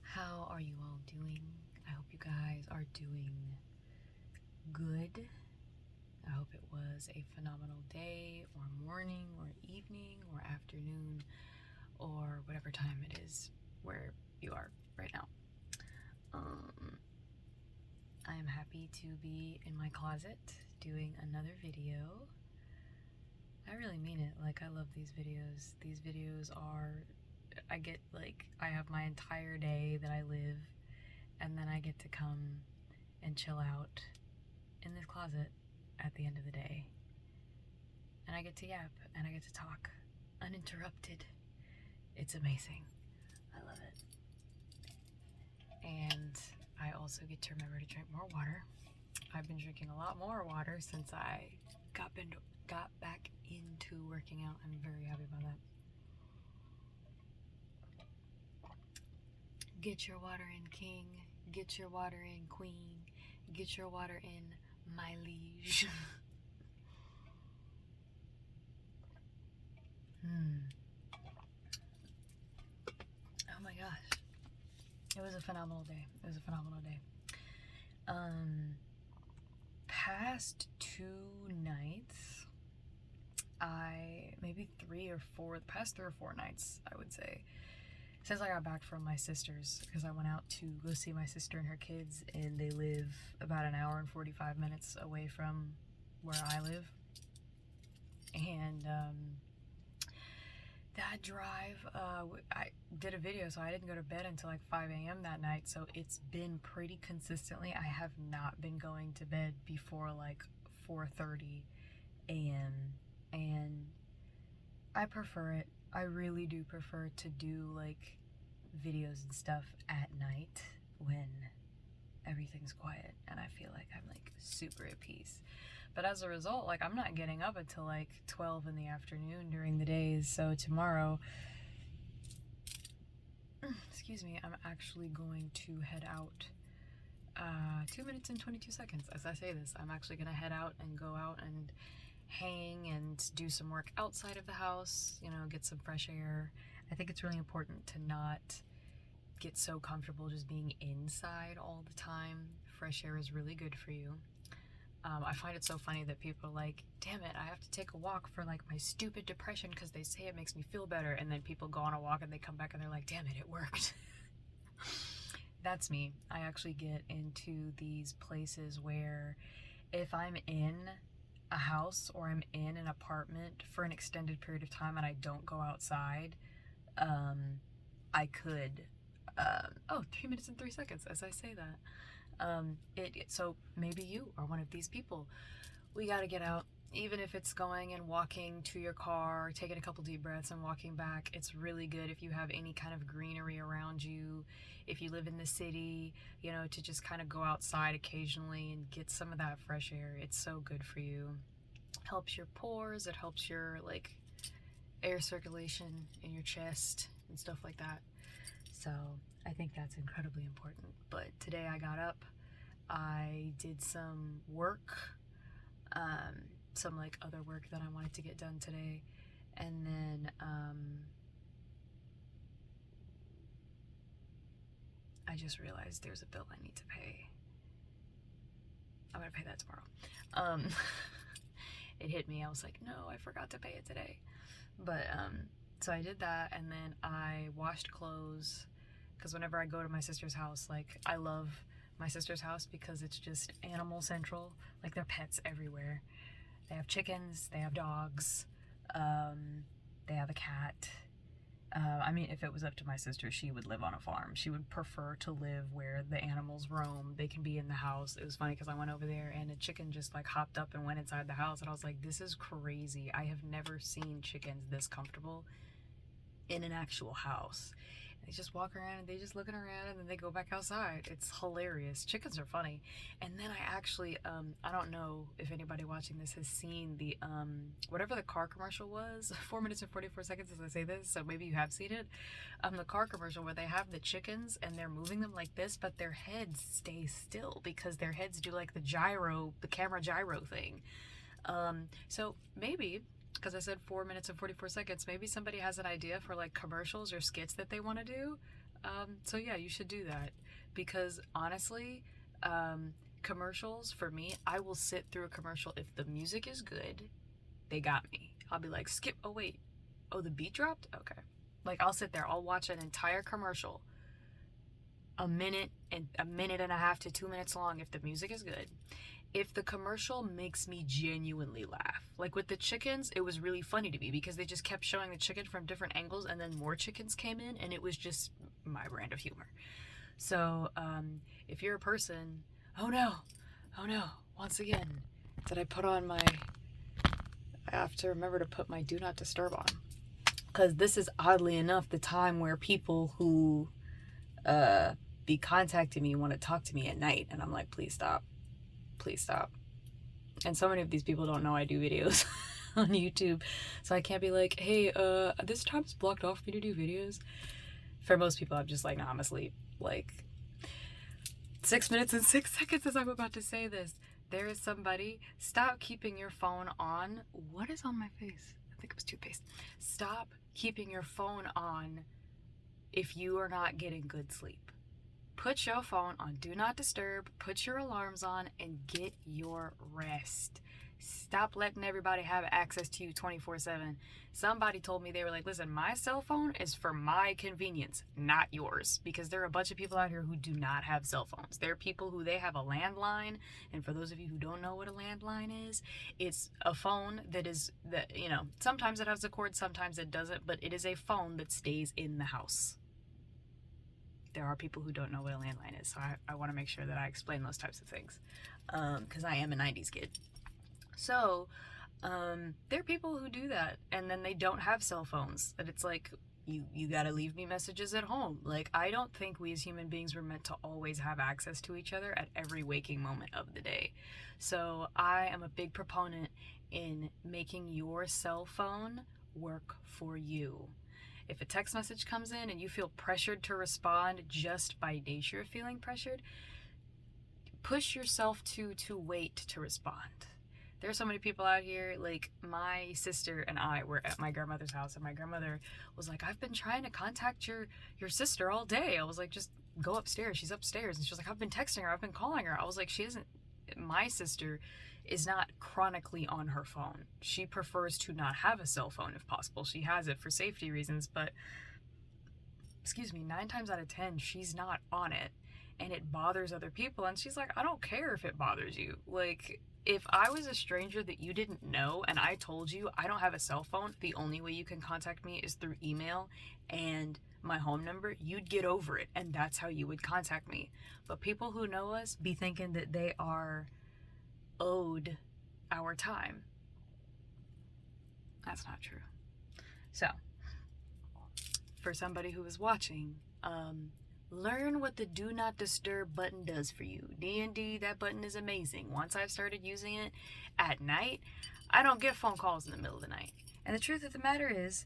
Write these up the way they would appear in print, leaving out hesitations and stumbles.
How are you all doing? I hope you guys are doing good. I hope it was a phenomenal day or morning or evening or afternoon or whatever time it is where you are right now. I am happy to be in my closet doing another video. I really mean it. Like, I love these videos. These videos are, I have my entire day that I live, and then I get to come and chill out in this closet at the end of the day. And I get to yap, and I get to talk uninterrupted. It's amazing. I love it. And I also get to remember to drink more water. I've been drinking a lot more water since I got back into working out. I'm very happy about that. Get your water in, king. Get your water in, queen. Get your water in, my liege. Oh my gosh. It was a phenomenal day. It was a phenomenal day. Past 2 nights, past 3 or 4 nights, I would say, since I got back from my sister's, because I went out to go see my sister and her kids, and they live about an hour and 45 minutes away from where I live. And that drive, I did a video, so I didn't go to bed until like 5 a.m. that night, so it's been pretty consistently. I have not been going to bed before like 4:30 a.m. and I prefer it. I really do prefer to do like videos and stuff at night when everything's quiet and I feel like I'm like super at peace. But as a result, like, I'm not getting up until like 12 in the afternoon during the days. So tomorrow, excuse me, I'm actually going to head out 2 minutes and 22 seconds as I say this. I'm actually going to head out and go out and hang and do some work outside of the house, you know, get some fresh air. I think it's really important to not get so comfortable just being inside all the time. Fresh air is really good for you. I find it so funny that people are like, damn it, I have to take a walk for like my stupid depression because they say it makes me feel better, and then people go on a walk and they come back and they're like, damn it, it worked. That's me. I actually get into these places where if I'm in a house or I'm in an apartment for an extended period of time and I don't go outside, I could 3 minutes and 3 seconds as I say that. So maybe you are one of these people. We gotta get out, even if it's going and walking to your car, taking a couple deep breaths and walking back. It's really good if you have any kind of greenery around you. If you live in the city, you know, to just kind of go outside occasionally and get some of that fresh air. It's so good for you. Helps your pores, it helps your like air circulation in your chest and stuff like that. So I think that's incredibly important. But today I got up, I did some work, some like other work that I wanted to get done today, and then I just realized there's a bill I need to pay. I'm gonna pay that tomorrow. It hit me, I was like, no, I forgot to pay it today. But so I did that, and then I washed clothes, because whenever I go to my sister's house, like, I love my sister's house because it's just animal central. Like, there are pets everywhere. They have chickens, they have dogs, they have a cat. I mean, if it was up to my sister, she would live on a farm. She would prefer to live where the animals roam. They can be in the house. It was funny because I went over there and a chicken just like hopped up and went inside the house, and I was like, this is crazy. I have never seen chickens this comfortable in an actual house. They just walk around and they just looking around and then they go back outside. It's hilarious. Chickens are funny. And then I actually, I don't know if anybody watching this has seen the, whatever the car commercial was, 4 minutes and 44 seconds as I say this, so maybe you have seen it. The car commercial where they have the chickens and they're moving them like this, but their heads stay still because their heads do like the camera gyro thing. So maybe because I said 4 minutes and 44 seconds. Maybe somebody has an idea for like commercials or skits that they want to do. So yeah, you should do that, because honestly, commercials for me, I will sit through a commercial. If the music is good, they got me. I'll be like, skip. Oh wait, oh, the beat dropped. Okay. Like, I'll sit there, I'll watch an entire commercial, a minute and a half to 2 minutes long, if the music is good. If the commercial makes me genuinely laugh, like with the chickens, it was really funny to me because they just kept showing the chicken from different angles, and then more chickens came in, and it was just my brand of humor. So if you're a person, oh no, once again, did I put on my, I have to remember to put my do not disturb on, because this is oddly enough the time where people who be contacting me want to talk to me at night, and I'm like, please stop. And so many of these people don't know I do videos on YouTube, so I can't be like, hey, this time's blocked off for me to do videos. For most people, I'm just like, nah, I'm asleep. Like, 6 minutes and 6 seconds as I'm about to say this, there is somebody, stop keeping your phone on. What is on my face? I think it was toothpaste. Stop keeping your phone on if you are not getting good sleep. Put your phone on do not disturb, put your alarms on, and get your rest. Stop letting everybody have access to you 24/7. Somebody told me, they were like, listen, my cell phone is for my convenience, not yours. Because there are a bunch of people out here who do not have cell phones. There are people who, they have a landline. And for those of you who don't know what a landline is, it's a phone that is, that, you know, sometimes it has a cord, sometimes it doesn't, but it is a phone that stays in the house. There are people who don't know what a landline is, so I want to make sure that I explain those types of things, because I am a 90s kid. So there are people who do that, and then they don't have cell phones, and it's like, you gotta leave me messages at home. Like, I don't think we as human beings were meant to always have access to each other at every waking moment of the day. So I am a big proponent in making your cell phone work for you. If a text message comes in and you feel pressured to respond just by nature of feeling pressured, push yourself to wait to respond. There are so many people out here, like my sister and I were at my grandmother's house, and my grandmother was like, I've been trying to contact your sister all day. I was like, just go upstairs. She's upstairs. And she was like, I've been texting her. I've been calling her. I was like, my sister is not chronically on her phone. She prefers to not have a cell phone if possible. She has it for safety reasons, but 9 times out of 10, she's not on it, and it bothers other people. And she's like, I don't care if it bothers you. Like, if I was a stranger that you didn't know and I told you I don't have a cell phone, the only way you can contact me is through email and my home number, you'd get over it, and that's how you would contact me. But people who know us be thinking that they are owed our time. That's not true. So, for somebody who is watching, learn what the do not disturb button does for you. D&D, that button is amazing. Once I've started using it at night, I don't get phone calls in the middle of the night. And the truth of the matter is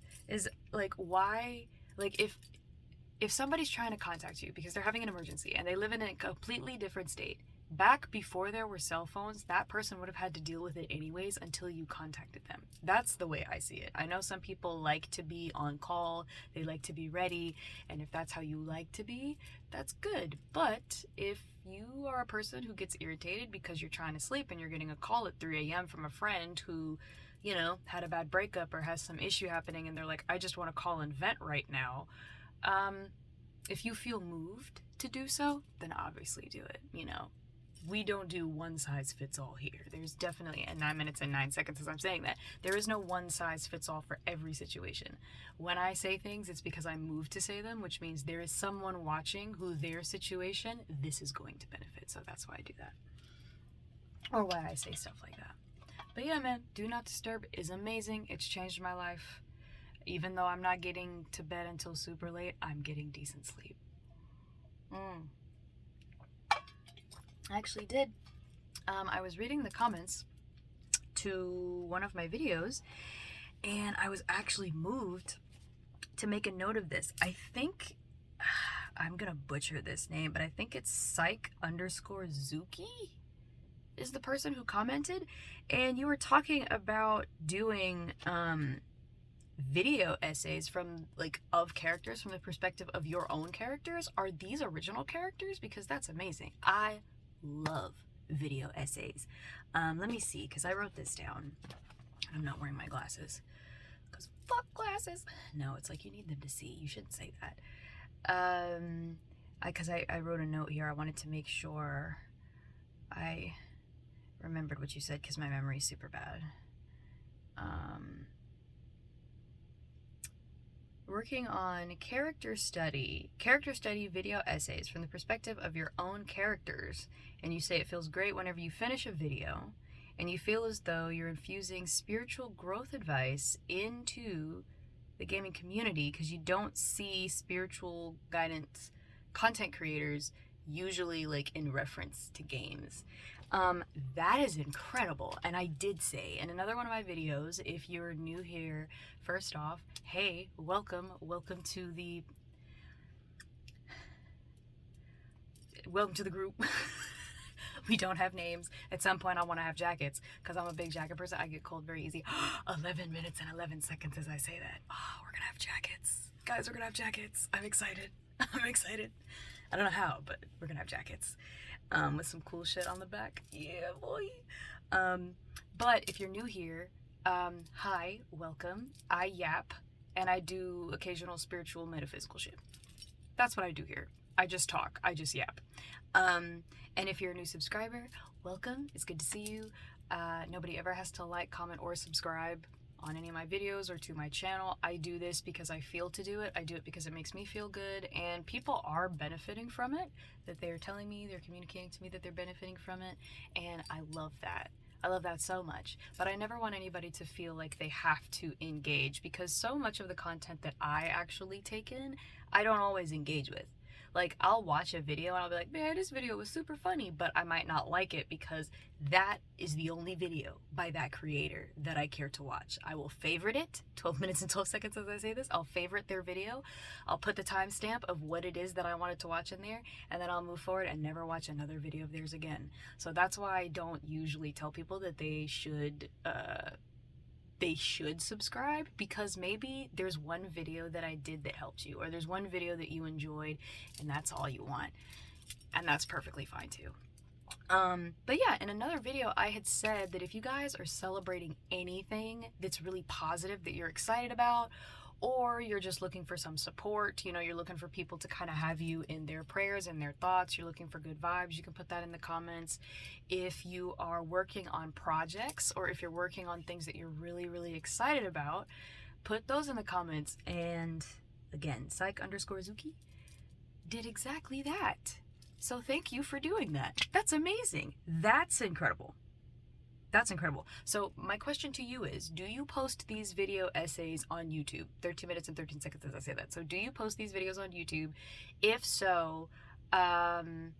like, why, like, if somebody's trying to contact you because they're having an emergency and they live in a completely different state, back before there were cell phones, that person would have had to deal with it anyways until you contacted them. That's the way I see it. I know some people like to be on call, they like to be ready, and if that's how you like to be, that's good. But if you are a person who gets irritated because you're trying to sleep and you're getting a call at 3 a.m. from a friend who, you know, had a bad breakup or has some issue happening, and they're like, I just want to call and vent right now, if you feel moved to do so, then obviously do it, you know. We don't do one size fits all here. There's definitely, and 9 minutes and 9 seconds as I'm saying that, there is no one size fits all for every situation. When I say things, it's because I'm moved to say them, which means there is someone watching who their situation, this is going to benefit. So that's why I do that. Or why I say stuff like that. But yeah, man, do not disturb is amazing. It's changed my life. Even though I'm not getting to bed until super late, I'm getting decent sleep. I actually did. I was reading the comments to one of my videos, and I was actually moved to make a note of this. I think, I'm gonna butcher this name, but I think it's Psych_Zuki is the person who commented, and you were talking about doing video essays from of characters from the perspective of your own characters. Are these original characters? Because that's amazing. I love video essays. Let me see, because I wrote this down. I'm not wearing my glasses because fuck glasses. No, it's like you need them to see. You shouldn't say that. Because I wrote a note here. I wanted to make sure I remembered what you said because my memory is super bad. Working on character study video essays from the perspective of your own characters. And you say it feels great whenever you finish a video and you feel as though you're infusing spiritual growth advice into the gaming community, because you don't see spiritual guidance content creators usually in reference to games. That is incredible. And I did say in another one of my videos, if you're new here, first off, hey, welcome to the group. We don't have names. At some point I want to have jackets because I'm a big jacket person. I get cold very easy. 11 minutes and 11 seconds as I say that. Oh, we're gonna have jackets. Guys, we're gonna have jackets. I'm excited. I'm excited. I don't know how, but we're gonna have jackets. With some cool shit on the back. Yeah, boy. But if you're new here, hi, welcome. I yap, and I do occasional spiritual metaphysical shit. That's what I do here. I just talk. I just yap. And if you're a new subscriber, welcome. It's good to see you. Nobody ever has to like, comment, or subscribe on any of my videos or to my channel. I do this because I feel to do it. I do it because it makes me feel good, and people are benefiting from it, that they're telling me, they're communicating to me that they're benefiting from it, and I love that. I love that so much. But I never want anybody to feel like they have to engage, because so much of the content that I actually take in, I don't always engage with. I'll watch a video and I'll be like, man, this video was super funny, but I might not like it because that is the only video by that creator that I care to watch. I will favorite it, 12 minutes and 12 seconds as I say this, I'll favorite their video, I'll put the timestamp of what it is that I wanted to watch in there, and then I'll move forward and never watch another video of theirs again. So that's why I don't usually tell people that they should subscribe, because maybe there's one video that I did that helped you, or there's one video that you enjoyed and that's all you want, and that's perfectly fine too. But yeah, in another video I had said that if you guys are celebrating anything that's really positive that you're excited about, or you're just looking for some support, you're looking for people to kind of have you in their prayers and their thoughts, you're looking for good vibes, you can put that in the comments. If you are working on projects, or if you're working on things that you're really, really excited about, put those in the comments. And again, psych_Zuki did exactly that. So thank you for doing that. That's amazing. That's incredible. That's incredible. So my question to you is, do you post these video essays on YouTube? 13 minutes and 13 seconds as I say that. So do you post these videos on YouTube? If so, do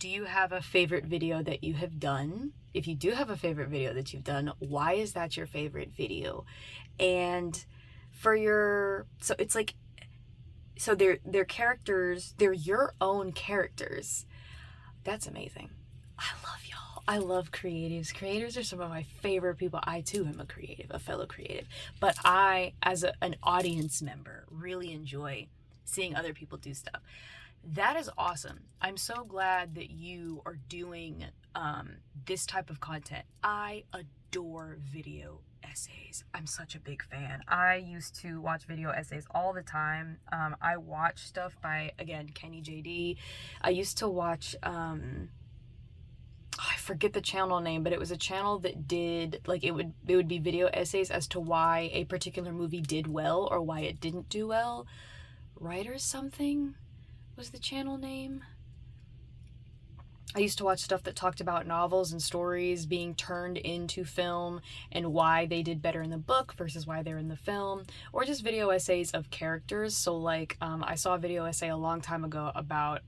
you have a favorite video that you have done? If you do have a favorite video that you've done, why is that your favorite video? And so it's so they're characters, they're your own characters. That's amazing. I love y'all. I love creatives. Creators are some of my favorite people. I too am a creative, a fellow creative. But I, as an audience member, really enjoy seeing other people do stuff. That is awesome. I'm so glad that you are doing this type of content. I adore video essays. I'm such a big fan. I used to watch video essays all the time. I watch stuff by, again, Kenny JD. I used to watch... I forget the channel name, but it was a channel that did, it would be video essays as to why a particular movie did well or why it didn't do well. Writers something was the channel name. I used to watch stuff that talked about novels and stories being turned into film and why they did better in the book versus why they're in the film, or just video essays of characters. So I saw a video essay a long time ago about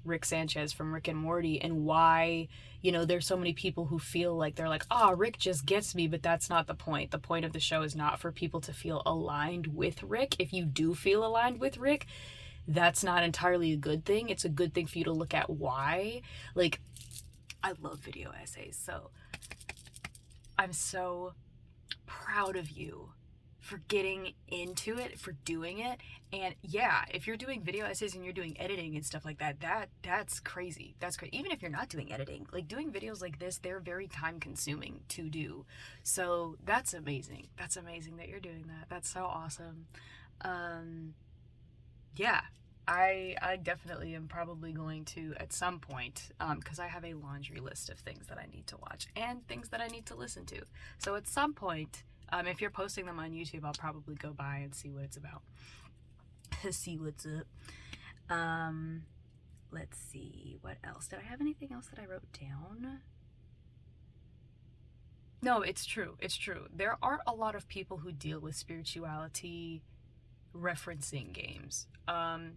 Rick Sanchez from Rick and Morty, and why, there's so many people who feel like they're like, Rick just gets me, but that's not the point. The point of the show is not for people to feel aligned with Rick. If you do feel aligned with Rick, that's not entirely a good thing. It's a good thing for you to look at why. I love video essays. So I'm so proud of you for getting into it, for doing it. And yeah, if you're doing video essays and you're doing editing and stuff like that, that's crazy. That's crazy. Even if you're not doing editing, like doing videos like this, they're very time consuming to do. So that's amazing. That's amazing that you're doing that. That's so awesome. Yeah, I definitely am probably going to at some point, because I have a laundry list of things that I need to watch and things that I need to listen to. So at some point, if you're posting them on YouTube, I'll probably go by and see what it's about. See what's up. Let's see, what else? Did I have anything else that I wrote down? No, it's true. It's true. There aren't a lot of people who deal with spirituality referencing games.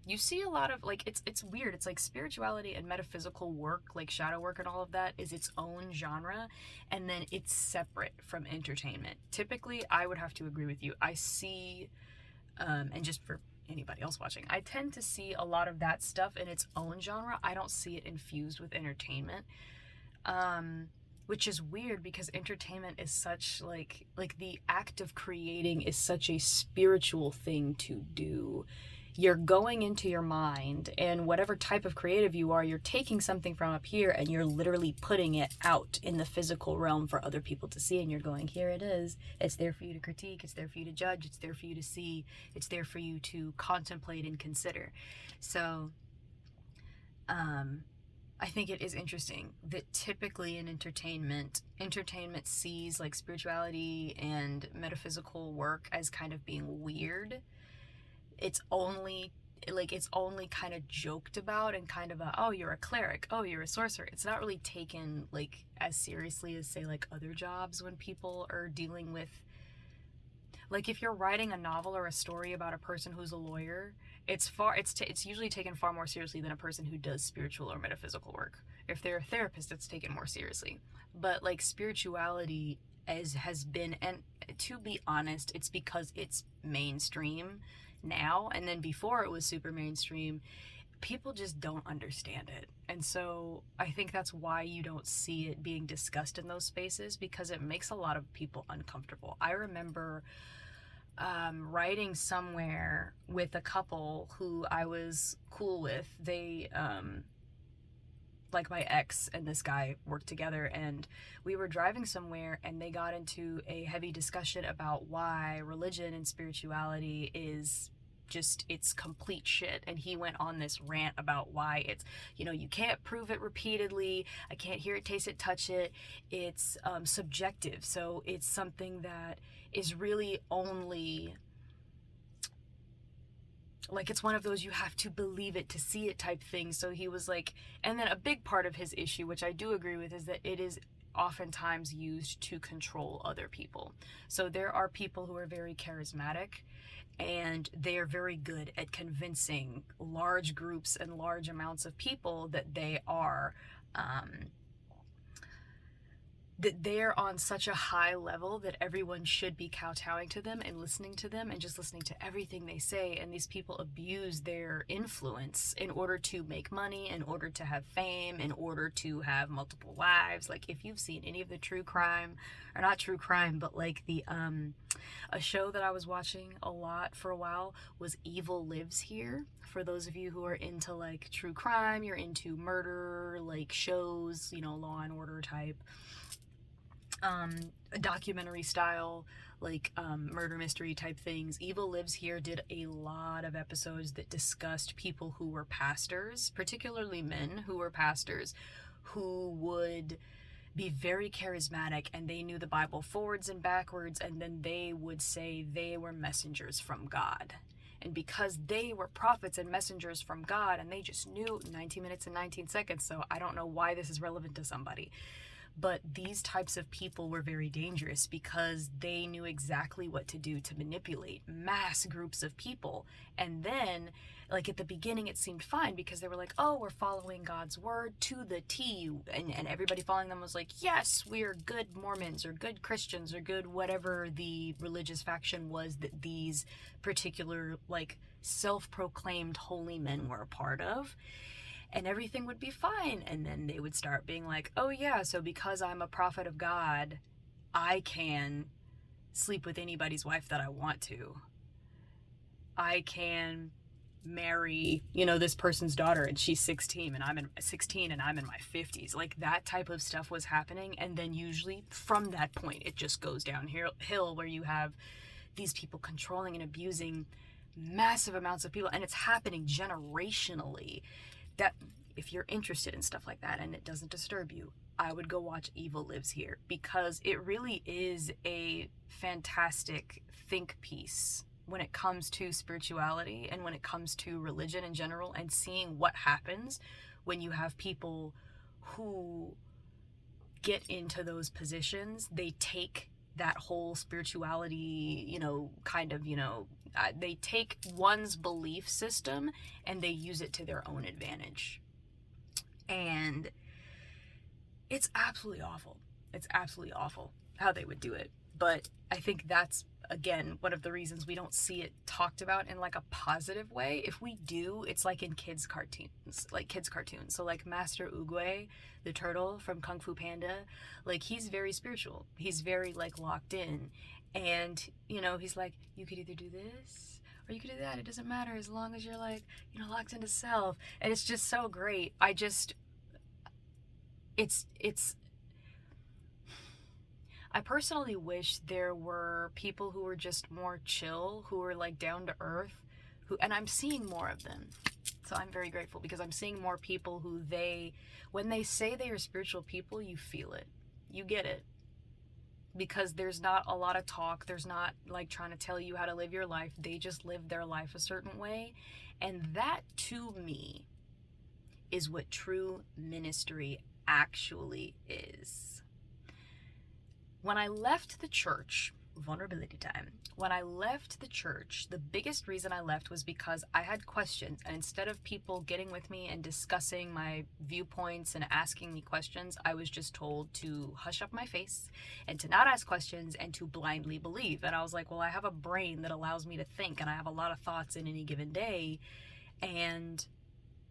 You see a lot of, like, it's weird. It's like spirituality and metaphysical work, like shadow work and all of that, is its own genre, and then it's separate from entertainment. Typically, I would have to agree with you. I see, and just for anybody else watching, I tend to see a lot of that stuff in its own genre. I don't see it infused with entertainment. Which is weird because entertainment is such like the act of creating is such a spiritual thing to do. You're going into your mind, and whatever type of creative you are, you're taking something from up here and you're literally putting it out in the physical realm for other people to see, and you're going, here it is. It's there for you to critique, it's there for you to judge, it's there for you to see, it's there for you to contemplate and consider. So I think it is interesting that typically in entertainment sees like spirituality and metaphysical work as kind of being weird. It's only kind of joked about and kind of oh, you're a cleric, oh, you're a sorcerer. It's not really taken like as seriously as say like other jobs when people are dealing with, like, if you're writing a novel or a story about a person who's a lawyer, it's usually taken far more seriously than a person who does spiritual or metaphysical work. If they're a therapist, it's taken more seriously. But like spirituality has been, and to be honest, it's because it's mainstream now, and then before it was super mainstream, people just don't understand it. And so I think that's why you don't see it being discussed in those spaces, because it makes a lot of people uncomfortable. I remember writing somewhere with a couple who I was cool with. They, like my ex and this guy worked together, and we were driving somewhere and they got into a heavy discussion about why religion and spirituality is just, it's complete shit. And he went on this rant about why it's, you can't prove it repeatedly. I can't hear it, taste it, touch it. It's subjective. So it's something that is really only, like, it's one of those you have to believe it to see it type thing. So he was like, and then a big part of his issue, which I do agree with, is that it is oftentimes used to control other people. So there are people who are very charismatic, and they are very good at convincing large groups and large amounts of people that they are that they're on such a high level that everyone should be kowtowing to them and listening to them and just listening to everything they say. And these people abuse their influence in order to make money, in order to have fame, in order to have multiple wives. Like, if you've seen any of the true crime, or not true crime, but like the a show that I was watching a lot for a while was Evil Lives Here. For those of you who are into like true crime, you're into murder like shows, Law and Order type, documentary style, like murder mystery type things. Evil Lives Here did a lot of episodes that discussed people who were pastors, particularly men who were pastors, who would be very charismatic and they knew the Bible forwards and backwards, and then they would say they were messengers from God. And because they were prophets and messengers from God, and they just knew 19 minutes and 19 seconds, so I don't know why this is relevant to somebody. But these types of people were very dangerous because they knew exactly what to do to manipulate mass groups of people. And then, like, at the beginning, it seemed fine because they were like, oh, we're following God's word to the T. And everybody following them was like, yes, we're good Mormons or good Christians or good whatever the religious faction was that these particular, like, self-proclaimed holy men were a part of. and everything would be fine. And then they would start being like, oh yeah, so because I'm a prophet of God, I can sleep with anybody's wife that I want to. I can marry, this person's daughter and she's 16 and I'm in my 50s. Like, that type of stuff was happening. And then usually from that point, it just goes downhill, where you have these people controlling and abusing massive amounts of people, and it's happening generationally. That, if you're interested in stuff like that and it doesn't disturb you, I would go watch Evil Lives Here, because it really is a fantastic think piece when it comes to spirituality and when it comes to religion in general, and seeing what happens when you have people who get into those positions. They take that whole spirituality, they take one's belief system and they use it to their own advantage. And it's absolutely awful. It's absolutely awful how they would do it. But I think that's, again, one of the reasons we don't see it talked about in like a positive way. If we do, it's like in kids cartoons. So like Master Oogway, the turtle from Kung Fu Panda, like, he's very spiritual. He's very like locked in. And, he's like, you could either do this or you could do that. It doesn't matter as long as you're like, locked into self. And it's just so great. I personally wish there were people who were just more chill, who were like down to earth, and I'm seeing more of them. So I'm very grateful, because I'm seeing more people who when they say they are spiritual people, you feel it. You get it. Because there's not a lot of talk. There's not like trying to tell you how to live your life. They just live their life a certain way. And that, to me, is what true ministry actually is. When I left the church, vulnerability time. When I left the church, the biggest reason I left was because I had questions, and instead of people getting with me and discussing my viewpoints and asking me questions, I was just told to hush up my face and to not ask questions and to blindly believe. And I was like, well, I have a brain that allows me to think, and I have a lot of thoughts in any given day, and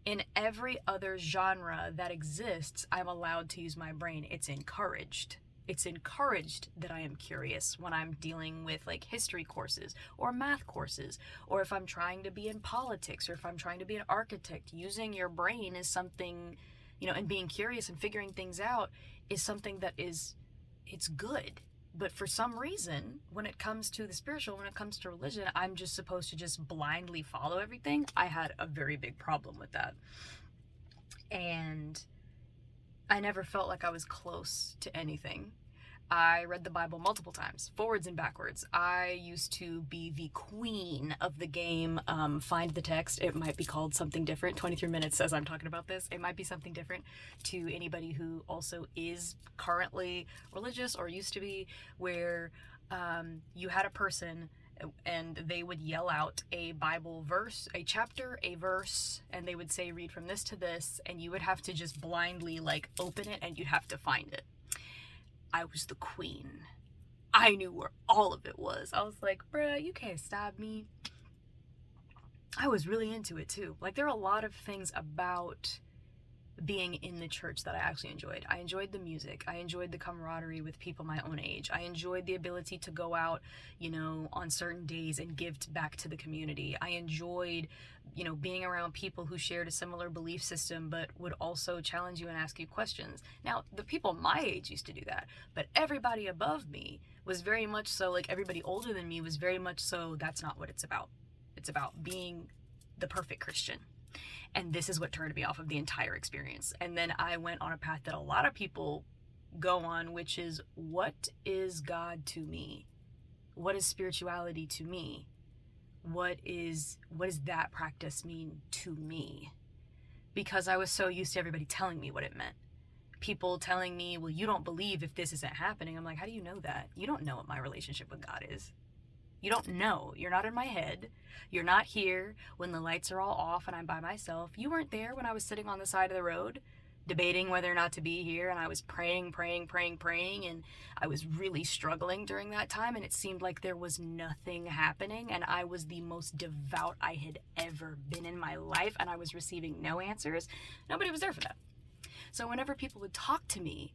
in every other genre that exists, I'm allowed to use my brain. It's encouraged. It's encouraged that I am curious when I'm dealing with like history courses or math courses, or if I'm trying to be in politics, or if I'm trying to be an architect. Using your brain is something, and being curious and figuring things out is something that it's good. But for some reason, when it comes to the spiritual, when it comes to religion, I'm just supposed to just blindly follow everything. I had a very big problem with that. And I never felt like I was close to anything. I read the Bible multiple times, forwards and backwards. I used to be the queen of the game, Find the Text. It might be called something different. 23 minutes as I'm talking about this. It might be something different to anybody who also is currently religious or used to be, where you had a person and they would yell out a Bible verse, a chapter, a verse, and they would say, read from this to this, and you would have to just blindly like open it and you'd have to find it. I was the queen. I knew where all of it was. I was like, bruh, you can't stop me. I was really into it too. Like, there are a lot of things about being in the church that I actually enjoyed. I enjoyed the music. I enjoyed the camaraderie with people my own age. I enjoyed the ability to go out, on certain days and give back to the community. I enjoyed, being around people who shared a similar belief system but would also challenge you and ask you questions. Now, the people my age used to do that, but everybody above me was very much so, like everybody older than me was very much so, that's not what it's about. It's about being the perfect Christian. And this is what turned me off of the entire experience. And then I went on a path that a lot of people go on, which is, what is God to me? What is spirituality to me? What does that practice mean to me? Because I was so used to everybody telling me what it meant. People telling me, well, you don't believe if this isn't happening. I'm like, how do you know that? You don't know what my relationship with God is. You don't know. You're not in my head. You're not here when the lights are all off and I'm by myself. You weren't there when I was sitting on the side of the road debating whether or not to be here, and I was praying, and I was really struggling during that time, and it seemed like there was nothing happening, and I was the most devout I had ever been in my life, and I was receiving no answers. Nobody was there for that. So whenever people would talk to me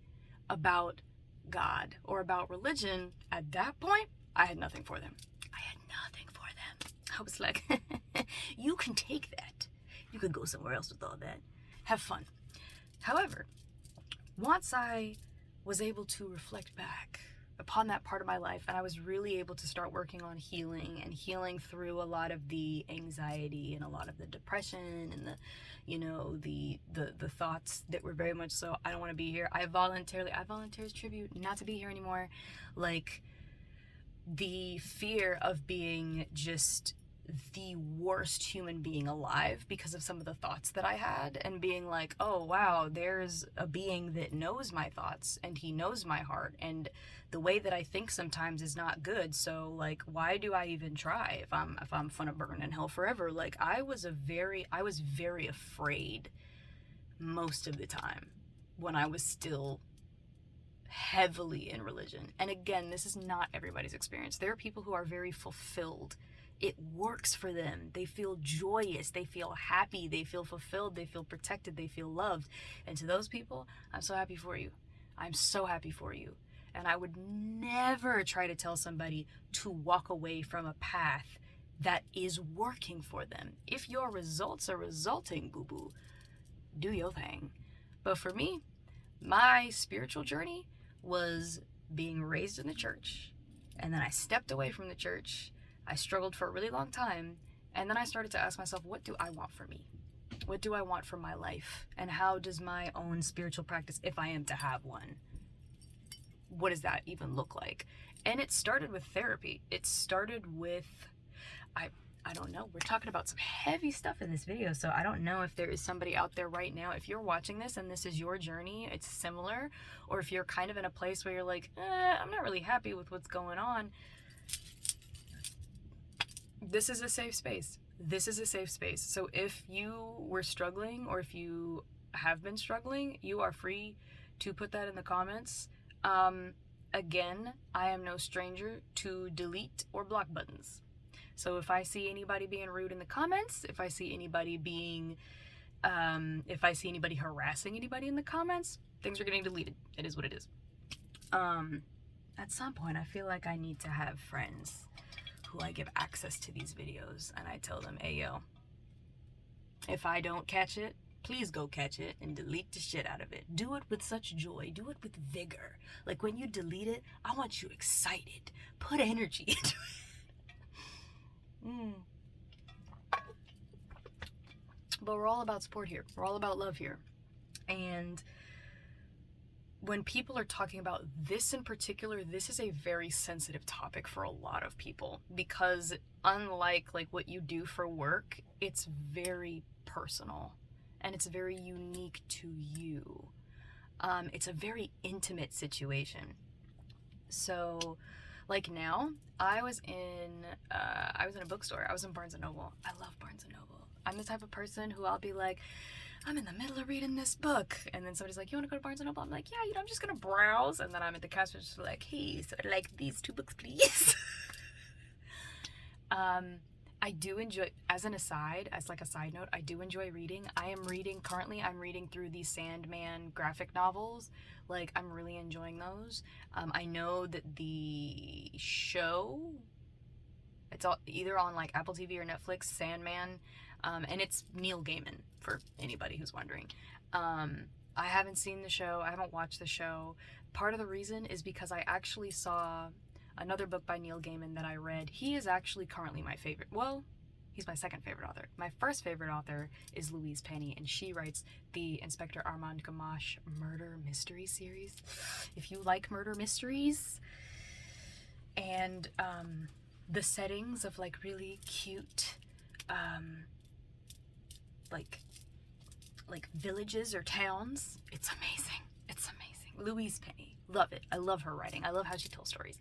about God or about religion, at that point, I had nothing for them. I had nothing for them. I was like, you can take that. You could go somewhere else with all that. Have fun. However, once I was able to reflect back upon that part of my life, and I was really able to start working on healing through a lot of the anxiety and a lot of the depression and the thoughts that were very much so, I don't want to be here. I volunteered as tribute not to be here anymore. Like, the fear of being just the worst human being alive because of some of the thoughts that I had, and being like, oh wow, there's a being that knows my thoughts and he knows my heart, and the way that I think sometimes is not good, so like, why do I even try if I'm gonna burn in hell forever? Like, I was very afraid most of the time when I was still heavily in religion. And again, this is not everybody's experience. There are people who are very fulfilled. It works for them. They feel joyous, they feel happy, they feel fulfilled, they feel protected, they feel loved. And to those people, I'm so happy for you. I'm so happy for you. And I would never try to tell somebody to walk away from a path that is working for them. If your results are resulting, boo-boo, do your thing. But for me, my spiritual journey was being raised in the church. And then I stepped away from the church. I struggled for a really long time, and then I started to ask myself, what do I want for me? What do I want for my life? And how does my own spiritual practice, if I am to have one, what does that even look like? And it started with therapy. It started with, I don't know, we're talking about some heavy stuff in this video, so I don't know if there is somebody out there right now, if you're watching this and this is your journey, it's similar, or if you're kind of in a place where you're like, I'm not really happy with what's going on. This is a safe space. This is a safe space. So if you were struggling, or if you have been struggling, you are free to put that in the comments. Again, I am no stranger to delete or block buttons. So if I see anybody being rude in the comments, if I see anybody harassing anybody in the comments, things are getting deleted. It is what it is. At some point, I feel like I need to have friends who I give access to these videos, and I tell them, hey yo, if I don't catch it, please go catch it and delete the shit out of it. Do it with such joy. Do it with vigor. Like, when you delete it, I want you excited. Put energy into it. But we're all about support here. We're all about love here. And when people are talking about this in particular, this is a very sensitive topic for a lot of people, because unlike like what you do for work, it's very personal and it's very unique to you. It's a very intimate situation. So like now, I was in a bookstore. I was in Barnes & Noble. I love Barnes & Noble. I'm the type of person who I'll be like, I'm in the middle of reading this book, and then somebody's like, you want to go to Barnes & Noble? I'm like, yeah, I'm just gonna browse, and then I'm at the cash register like, hey, so I'd like these 2 books, please. I do enjoy, as an aside, as like a side note, I do enjoy reading. Currently I'm reading through the Sandman graphic novels. Like, I'm really enjoying those. I know that the show, it's all either on like Apple TV or Netflix, Sandman, and it's Neil Gaiman, for anybody who's wondering. I haven't seen the show. I haven't watched the show. Part of the reason is because I actually saw another book by Neil Gaiman that I read. He is actually currently my favorite. Well, he's my second favorite author. My first favorite author is Louise Penny, and she writes the Inspector Armand Gamache murder mystery series. If you like murder mysteries and the settings of like really cute like villages or towns, it's amazing. It's amazing. Louise Penny, love it. I love her writing. I love how she tells stories.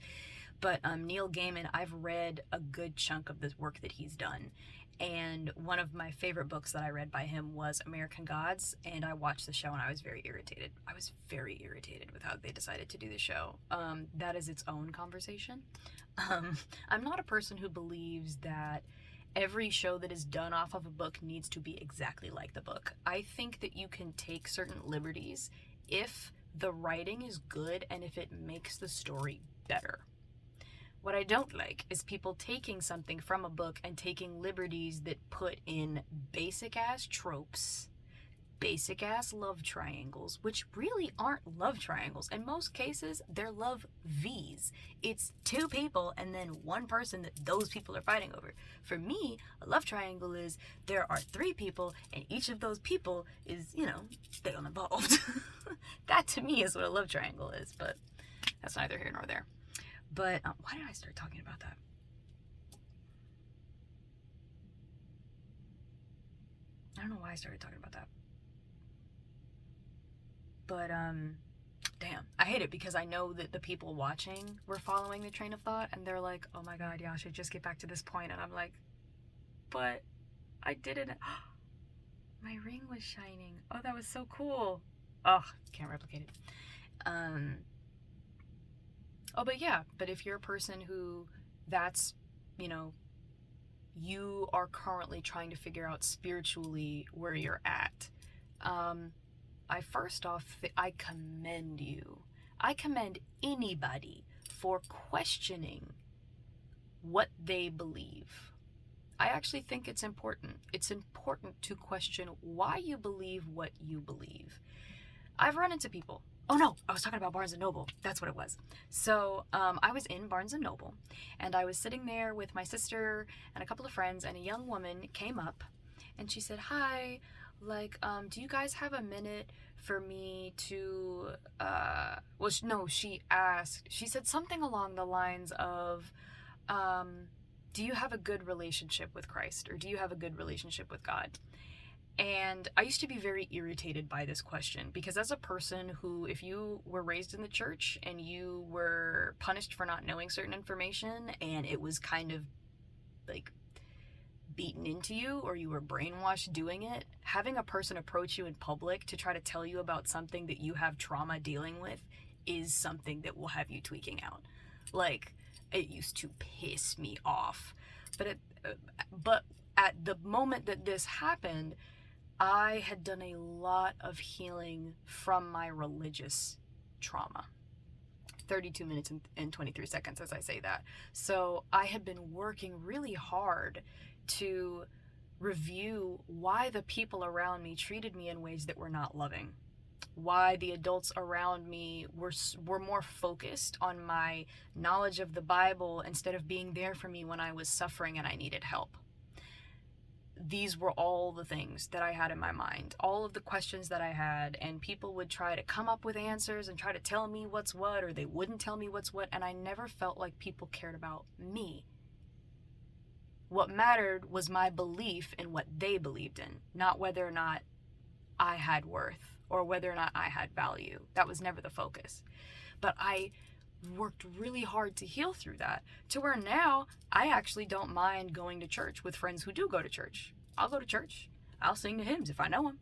But Neil Gaiman, I've read a good chunk of the work that he's done, And one of my favorite books that I read by him was American Gods, and I watched the show and I was very irritated. I was very irritated with how they decided to do the show. That is its own conversation. I'm not a person who believes that every show that is done off of a book needs to be exactly like the book. I think that you can take certain liberties if the writing is good and if it makes the story better. What I don't like is people taking something from a book and taking liberties that put in basic ass tropes, basic ass love triangles, which really aren't love triangles. In most cases, they're love V's. It's two people and then one person that those people are fighting over. For me, a love triangle is there are three people and each of those people is, they are involved. That to me is what a love triangle is, but that's neither here nor there. But why did I start talking about that? I don't know why I started talking about that. But, damn. I hate it because I know that the people watching were following the train of thought and they're like, oh my god, Yasha, just get back to this point. And I'm like, but I didn't. My ring was shining. Oh, that was so cool. Oh, can't replicate it. Oh, but yeah, but if you're a person who that's, you are currently trying to figure out spiritually where you're at, I commend you. I commend anybody for questioning what they believe. I actually think it's important. It's important to question why you believe what you believe. I've run into people. Oh no, I was talking about Barnes & Noble. That's what it was. So I was in Barnes & Noble and I was sitting there with my sister and a couple of friends, and a young woman came up and she said, hi, do you guys have a minute for me to, she said something along the lines of, do you have a good relationship with Christ, or do you have a good relationship with God? And I used to be very irritated by this question because as a person who, if you were raised in the church and you were punished for not knowing certain information and it was kind of like beaten into you or you were brainwashed doing it, having a person approach you in public to try to tell you about something that you have trauma dealing with is something that will have you tweaking out. Like, it used to piss me off. But at the moment that this happened, I had done a lot of healing from my religious trauma. 32 minutes and 23 seconds as I say that. So I had been working really hard to review why the people around me treated me in ways that were not loving. Why the adults around me were more focused on my knowledge of the Bible instead of being there for me when I was suffering and I needed help. These were all the things that I had in my mind, all of the questions that I had, and people would try to come up with answers and try to tell me what's what, or they wouldn't tell me what's what, and I never felt like people cared about me. What mattered was my belief in what they believed in, not whether or not I had worth or whether or not I had value. That was never the focus. But I worked really hard to heal through that, to where now I actually don't mind going to church with friends who do go to church. I'll go to church. I'll sing the hymns if I know them.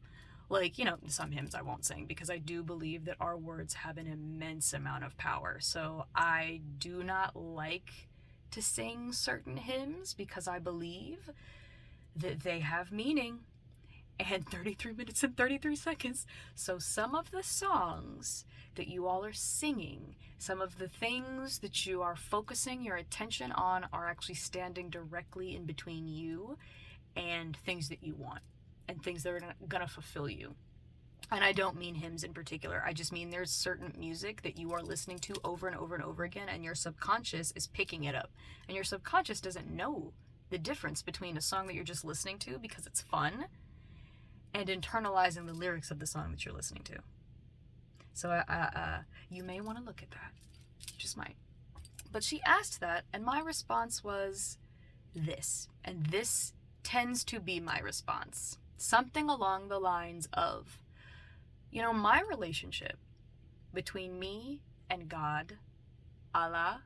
Some hymns I won't sing because I do believe that our words have an immense amount of power. So I do not like to sing certain hymns because I believe that they have meaning. And 33 minutes and 33 seconds. So some of the songs that you all are singing, some of the things that you are focusing your attention on are actually standing directly in between you and things that you want and things that are gonna fulfill you. And I don't mean hymns in particular. I just mean there's certain music that you are listening to over and over and over again, and your subconscious is picking it up. And your subconscious doesn't know the difference between a song that you're just listening to because it's fun and internalizing the lyrics of the song that you're listening to. So you may want to look at that. Just might. But she asked that, and my response was this. And this tends to be my response. Something along the lines of, my relationship between me and God, Allah,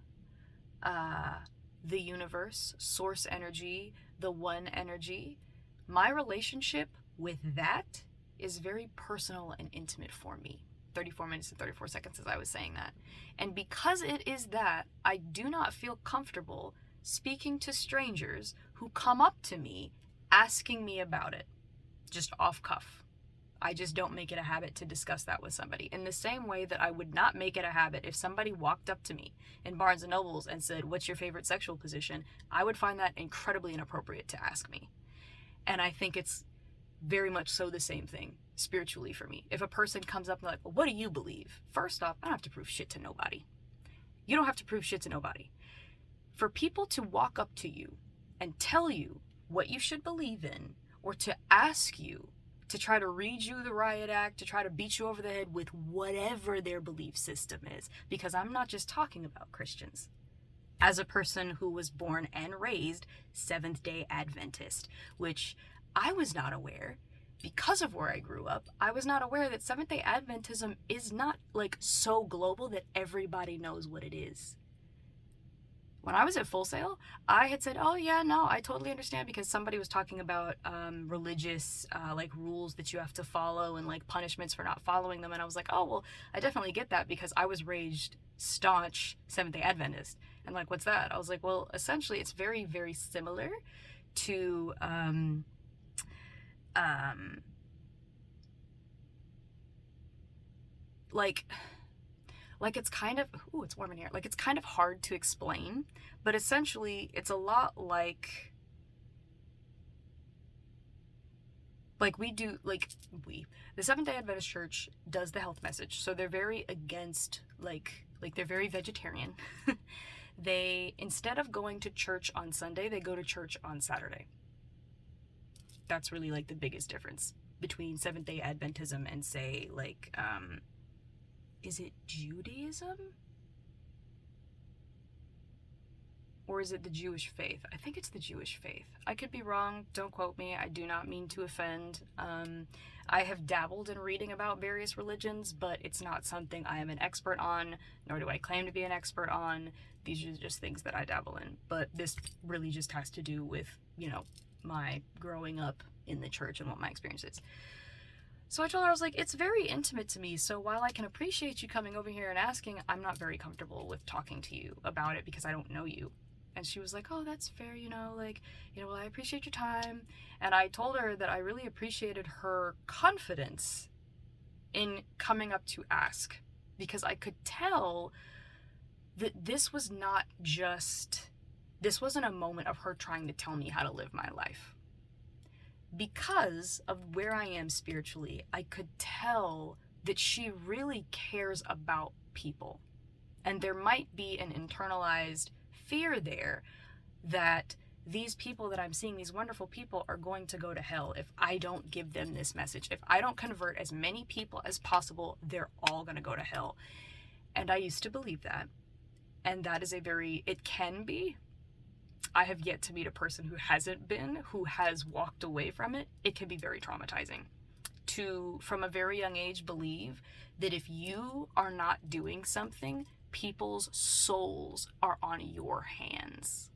the universe, source energy, the one energy, my relationship with that is very personal and intimate for me. 34 minutes and 34 seconds as I was saying that. And because it is that, I do not feel comfortable speaking to strangers who come up to me asking me about it, just off cuff. I just don't make it a habit to discuss that with somebody. In the same way that I would not make it a habit if somebody walked up to me in Barnes & Nobles and said, "What's your favorite sexual position?" I would find that incredibly inappropriate to ask me. And I think it's very much so the same thing spiritually for me. If a person comes up and like, "Well, what do you believe?" First off, I don't have to prove shit to nobody. You don't have to prove shit to nobody. For people to walk up to you and tell you what you should believe in, or to ask you, to try to read you the riot act, to try to beat you over the head with whatever their belief system is, because I'm not just talking about Christians. As a person who was born and raised Seventh-day Adventist, which I was not aware, because of where I grew up, I was not aware that Seventh-day Adventism is not like so global that everybody knows what it is. When I was at Full Sail, I had said, "Oh yeah, no, I totally understand," because somebody was talking about religious like rules that you have to follow and like punishments for not following them. And I was like, "Oh, well, I definitely get that because I was raised staunch Seventh-day Adventist." And like, "What's that?" I was like, "Well, essentially it's very, very similar to like it's kind of, ooh, it's warm in here. Like it's kind of hard to explain, but essentially it's a lot like the Seventh-day Adventist Church does the health message. So they're very against, like they're very vegetarian. They, instead of going to church on Sunday, they go to church on Saturday. That's really like the biggest difference between Seventh-day Adventism and say like, is it Judaism? Or is it the Jewish faith? I think it's the Jewish faith. I could be wrong. Don't quote me. I do not mean to offend. I have dabbled in reading about various religions, but it's not something I am an expert on, nor do I claim to be an expert on. These are just things that I dabble in. But this really just has to do with, you know, my growing up in the church and what my experience is. So I told her, I was like, "It's very intimate to me, so while I can appreciate you coming over here and asking, I'm not very comfortable with talking to you about it because I don't know you." And she was like, "Oh, that's fair, well, I appreciate your time." And I told her that I really appreciated her confidence in coming up to ask, because I could tell that this wasn't a moment of her trying to tell me how to live my life. Because of where I am spiritually, I could tell that she really cares about people. And there might be an internalized fear there that these people that I'm seeing, these wonderful people, are going to go to hell if I don't give them this message. If I don't convert as many people as possible, they're all going to go to hell. And I used to believe that. And that is it can be. I have yet to meet a person who hasn't been, who has walked away from it. It can be very traumatizing to, from a very young age, believe that if you are not doing something, people's souls are on your hands.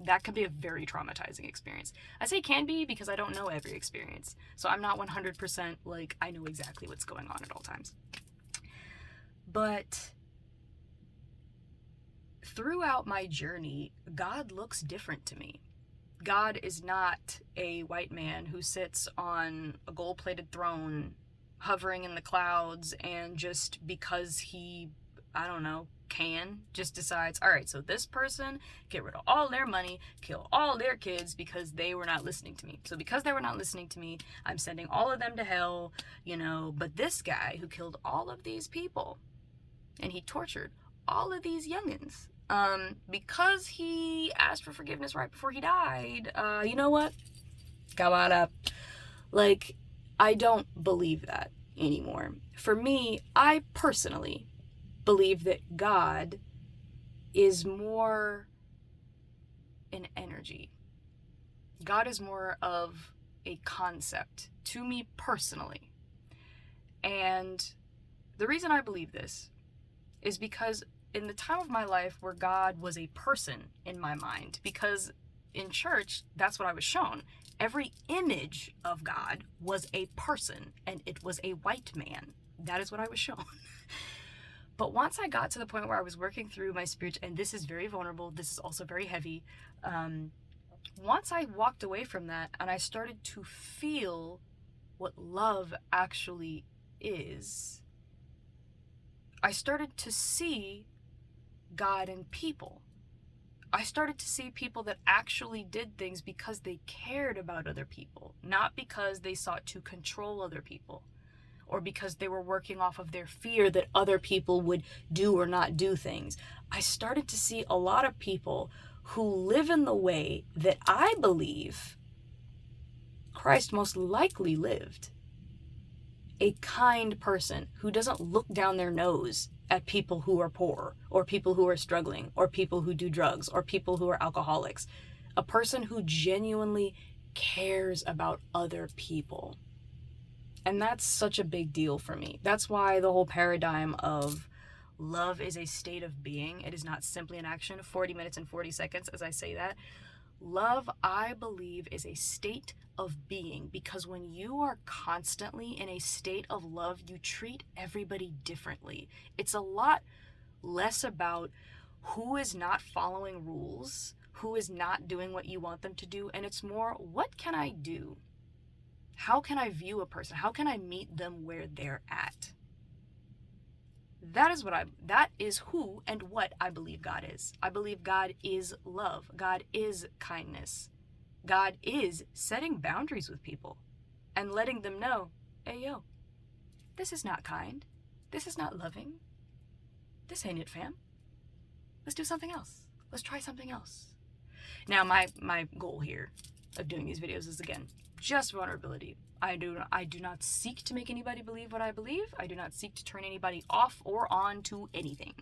That can be a very traumatizing experience. I say can be because I don't know every experience. So I'm not 100% like I know exactly what's going on at all times. But throughout my journey, God looks different to me. God is not a white man who sits on a gold-plated throne, hovering in the clouds, and just because he, I don't know, just decides, all right, so this person, get rid of all their money, kill all their kids because they were not listening to me. So because they were not listening to me, I'm sending all of them to hell, but this guy who killed all of these people, and he tortured all of these youngins, because he asked for forgiveness right before he died, you know what? Come on up. Like, I don't believe that anymore. For me, I personally believe that God is more an energy. God is more of a concept to me personally. And the reason I believe this is because in the time of my life where God was a person in my mind, because in church, that's what I was shown. Every image of God was a person, and it was a white man. That is what I was shown. But once I got to the point where I was working through my spirit, and this is very vulnerable, this is also very heavy, once I walked away from that and I started to feel what love actually is, I started to see God in people. I started to see people that actually did things because they cared about other people, not because they sought to control other people, or because they were working off of their fear that other people would do or not do things. I started to see a lot of people who live in the way that I believe Christ most likely lived. A kind person who doesn't look down their nose at people who are poor, or people who are struggling, or people who do drugs, or people who are alcoholics. A person who genuinely cares about other people. And that's such a big deal for me. That's why the whole paradigm of love is a state of being. It is not simply an action. 40 minutes and 40 seconds as I say that. Love, I believe, is a state of being, because when you are constantly in a state of love, you treat everybody differently. It's a lot less about who is not following rules, who is not doing what you want them to do, and it's more, what can I do? How can I view a person? How can I meet them where they're at? That is who and what I believe God is. I believe God is love. God is kindness. God is setting boundaries with people and letting them know, hey, yo, this is not kind. This is not loving. This ain't it, fam. Let's do something else. Let's try something else. Now, my goal here of doing these videos is, again, just vulnerability. I do not seek to make anybody believe what I believe. I do not seek to turn anybody off or on to anything.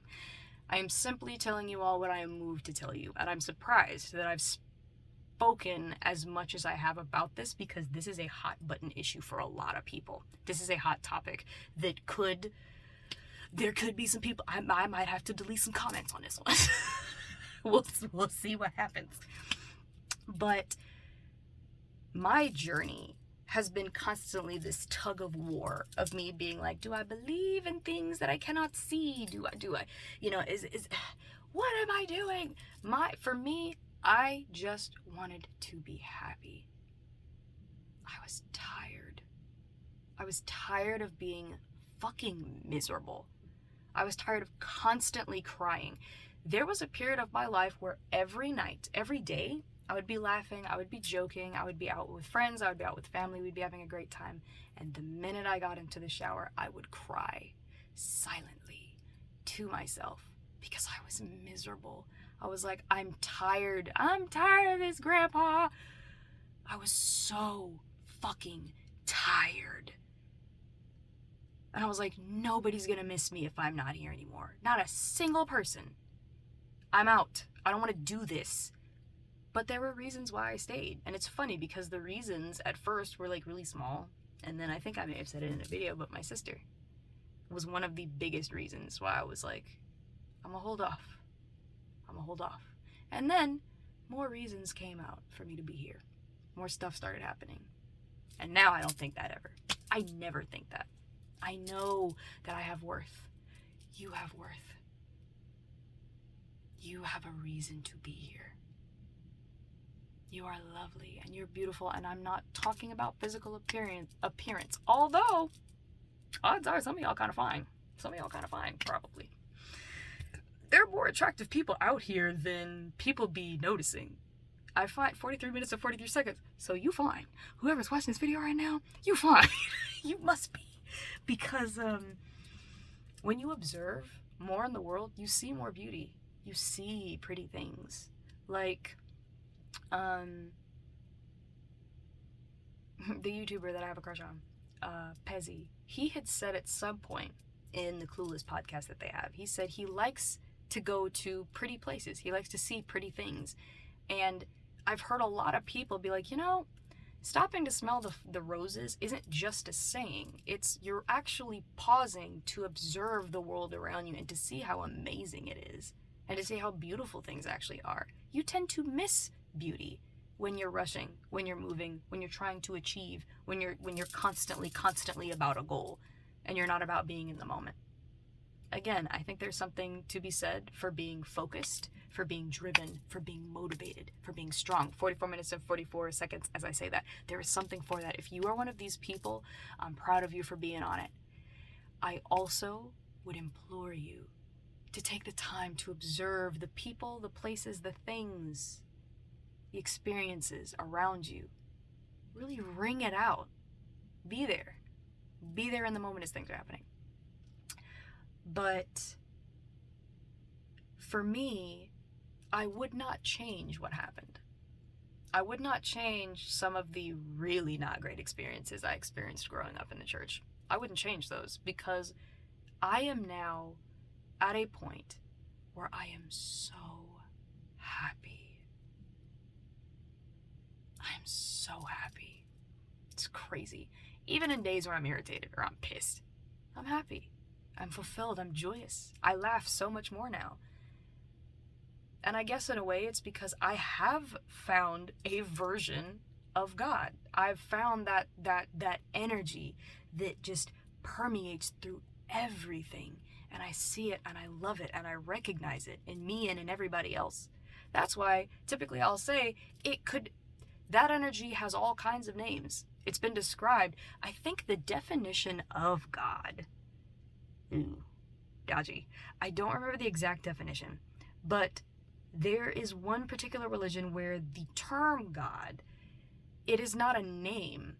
I am simply telling you all what I am moved to tell you. And I'm surprised that I've spoken as much as I have about this, because this is a hot button issue for a lot of people. This is a hot topic that there could be some people, I might have to delete some comments on this one. We'll see what happens. But my journey has been constantly this tug of war of me being like, do I believe in things that I cannot see? Do I, what am I doing? For me, I just wanted to be happy. I was tired. I was tired of being fucking miserable. I was tired of constantly crying. There was a period of my life where every night, every day, I would be laughing, I would be joking, I would be out with friends, I would be out with family, we'd be having a great time. And the minute I got into the shower, I would cry silently to myself because I was miserable. I was like, I'm tired of this, Grandpa. I was so fucking tired. And I was like, nobody's gonna miss me if I'm not here anymore. Not a single person. I'm out. I don't want to do this. But there were reasons why I stayed. And it's funny because the reasons at first were like really small. And then I think I may have said it in a video, but my sister was one of the biggest reasons why I was like, I'm gonna hold off. And then more reasons came out for me to be here. More stuff started happening. And now I don't think that ever. I never think that. I know that I have worth. You have worth. You have a reason to be here. You are lovely and you're beautiful, and I'm not talking about physical appearance. Although, odds are some of y'all kind of fine. Probably. There are more attractive people out here than people be noticing. I find 43 minutes and 43 seconds, so you fine. Whoever's watching this video right now, you fine. You must be. Because when you observe more in the world, you see more beauty. You see pretty things. Like, the YouTuber that I have a crush on, Pezzy, he had said at some point in the Clueless podcast that they have, he said he likes to go to pretty places. He likes to see pretty things. And I've heard a lot of people be like, Stopping to smell the roses isn't just a saying. It's you're actually pausing to observe the world around you and to see how amazing it is and to see how beautiful things actually are. You tend to miss beauty when you're rushing, when you're moving, when you're trying to achieve, when you're constantly about a goal and you're not about being in the moment. Again, I think there's something to be said for being focused, for being driven, for being motivated, for being strong. 44 minutes and 44 seconds as I say that. There is something for that. If you are one of these people, I'm proud of you for being on it. I also would implore you to take the time to observe the people, the places, the things, the experiences around you. Really ring it out. Be there. Be there in the moment as things are happening. But for me, I would not change what happened. I would not change some of the really not great experiences I experienced growing up in the church. I wouldn't change those because I am now at a point where I am so happy. I am so happy. It's crazy. Even in days where I'm irritated or I'm pissed, I'm happy. I'm fulfilled. I'm joyous. I laugh so much more now. And I guess in a way it's because I have found a version of God. I've found that energy that just permeates through everything. And I see it and I love it and I recognize it in me and in everybody else. That's why typically I'll say that energy has all kinds of names. It's been described. I think the definition of God, dodgy. I don't remember the exact definition, but there is one particular religion where the term God, it is not a name.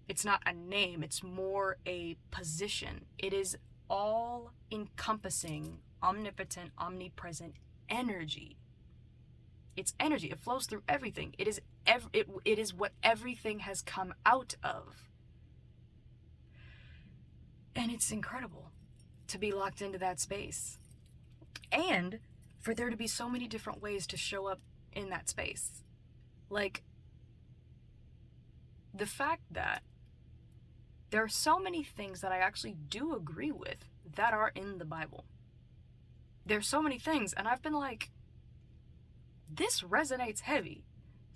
It's not a name. It's more a position. It is all-encompassing, omnipotent, omnipresent energy. It's energy. It flows through everything. It is what everything has come out of. And it's incredible to be locked into that space. And for there to be so many different ways to show up in that space. Like, the fact that there are so many things that I actually do agree with that are in the Bible. There's so many things, and I've been like, this resonates heavy.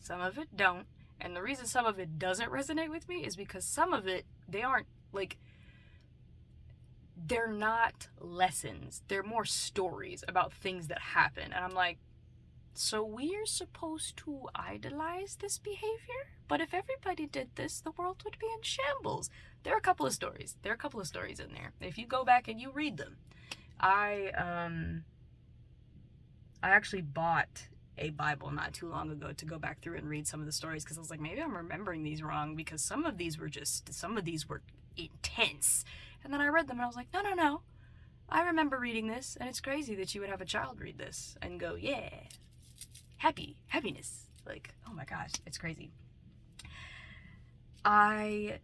Some of it don't. And the reason some of it doesn't resonate with me is because some of it, they're not lessons. They're more stories about things that happen. And I'm like, so we're supposed to idolize this behavior? But if everybody did this, the world would be in shambles. There are a couple of stories. There are a couple of stories in there. If you go back and you read them. I actually bought a Bible not too long ago to go back through and read some of the stories because I was like, maybe I'm remembering these wrong because some of these were intense. And then I read them and I was like, no. I remember reading this, and it's crazy that you would have a child read this and go, yeah, happiness. Like, oh my gosh, it's crazy. I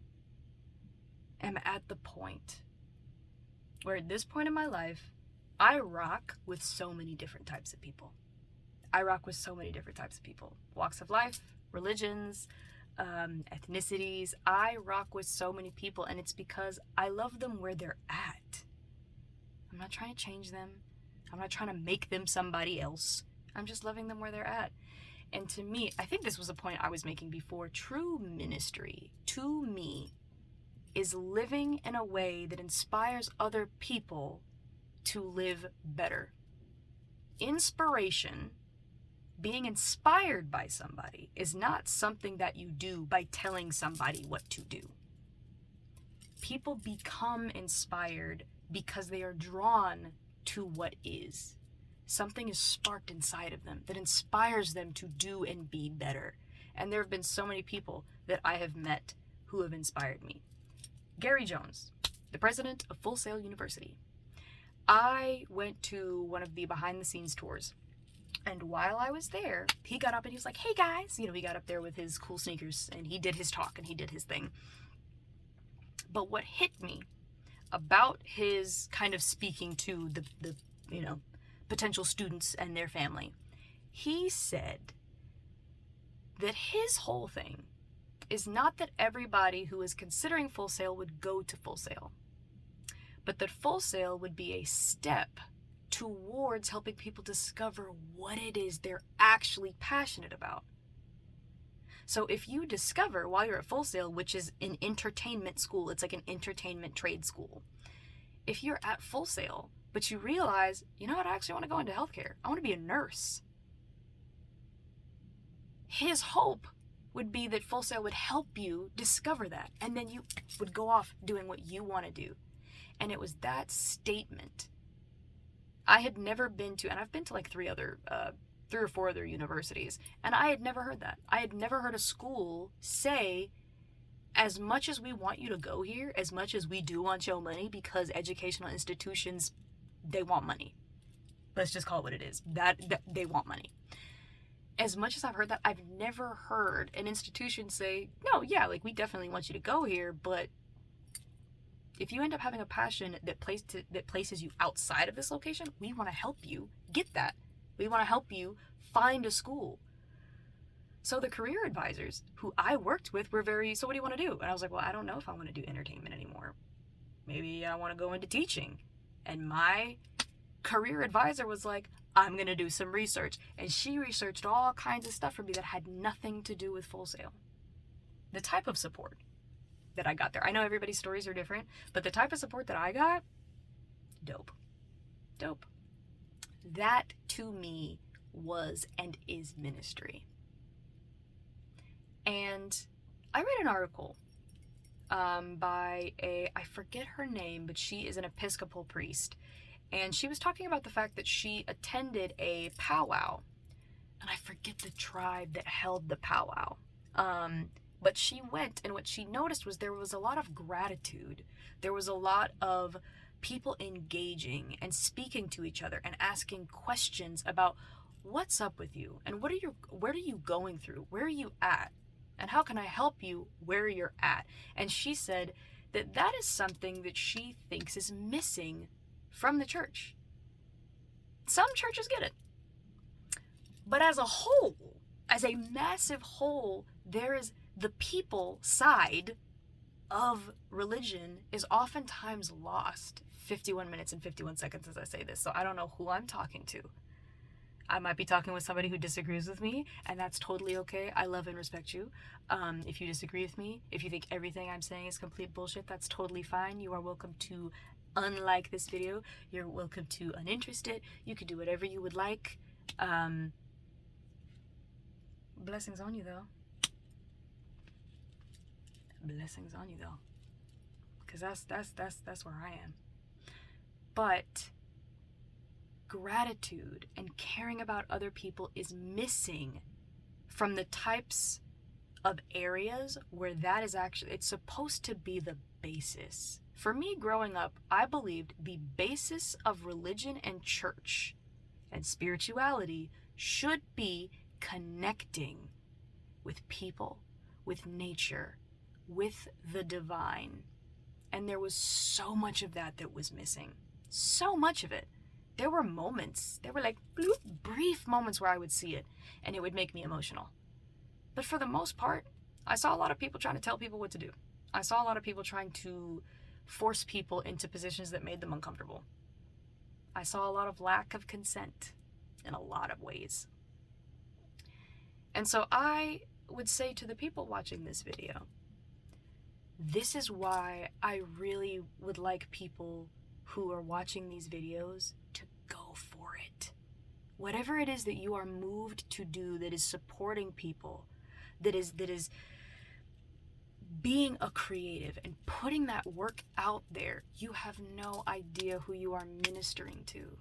am at the point where at this point in my life, I rock with so many different types of people. Walks of life, religions, ethnicities. I rock with so many people, and it's because I love them where they're at. I'm not trying to change them. I'm not trying to make them somebody else. I'm just loving them where they're at. And to me, I think this was a point I was making before, true ministry, to me, is living in a way that inspires other people to live better. Inspiration, being inspired by somebody, is not something that you do by telling somebody what to do. People become inspired because they are drawn to what is. Something is sparked inside of them that inspires them to do and be better. And there have been so many people that I have met who have inspired me. Gary Jones, the president of Full Sail University. I went to one of the behind the scenes tours. And while I was there, he got up and he was like, hey guys. He got up there with his cool sneakers and he did his talk and he did his thing. But what hit me about his kind of speaking to the potential students and their family, he said that his whole thing is not that everybody who is considering Full Sail would go to Full Sail, but that Full Sail would be a step towards helping people discover what it is they're actually passionate about. So if you discover while you're at Full Sail, which is an entertainment school, it's like an entertainment trade school. If you're at Full Sail, but you realize, you know what, I actually want to go into healthcare. I want to be a nurse. His hope would be that Full Sail would help you discover that. And then you would go off doing what you want to do. And it was that statement. I had never been to, and I've been to like three or four other universities, and I had never heard that. I had never heard a school say, as much as we want you to go here, as much as we do want your money, because educational institutions, they want money. Let's just call it what it is. That they want money. As much as I've heard that, I've never heard an institution say, no, yeah, like we definitely want you to go here, but if you end up having a passion that places you outside of this location, we want to help you get that. We want to help you find a school. So the career advisors who I worked with were so what do you want to do? And I was like, well, I don't know if I want to do entertainment anymore. Maybe I want to go into teaching. And my career advisor was like, I'm going to do some research. And she researched all kinds of stuff for me that had nothing to do with Full Sail. The type of support that I got there. I know everybody's stories are different, but the type of support that I got, dope. Dope. That to me was and is ministry. And I read an article by I forget her name, but she is an Episcopal priest. And she was talking about the fact that she attended a powwow. And I forget the tribe that held the powwow. But she went, and what she noticed was there was a lot of gratitude. There was a lot of people engaging and speaking to each other and asking questions about what's up with you and what are you going through? Where are you at? And how can I help you where you're at? And she said that is something that she thinks is missing from the church. Some churches get it. But as a whole, as a massive whole, there is the people side of religion is oftentimes lost. 51 minutes and 51 seconds as I say this, so I don't know who I'm talking to. I might be talking with somebody who disagrees with me, and that's totally okay. I love and respect you. If you disagree with me, if you think everything I'm saying is complete bullshit, that's totally fine. You are welcome to unlike this video. You're welcome to uninterest it. You can do whatever you would like. Blessings on you, though. Blessings on you, though. Because that's where I am. But gratitude and caring about other people is missing from the types of areas where that is actually, it's supposed to be the basis. For me growing up, I believed the basis of religion and church and spirituality should be connecting with people, with nature, with the divine. And there was so much of that was missing. So much of it. There were moments, there were like brief moments where I would see it and it would make me emotional. But for the most part, I saw a lot of people trying to tell people what to do. I saw a lot of people trying to force people into positions that made them uncomfortable. I saw a lot of lack of consent in a lot of ways. And so I would say to the people watching this video, this is why I really would like people who are watching these videos to go for it. Whatever it is that you are moved to do that is supporting people, that is being a creative and putting that work out there, you have no idea who you are ministering to,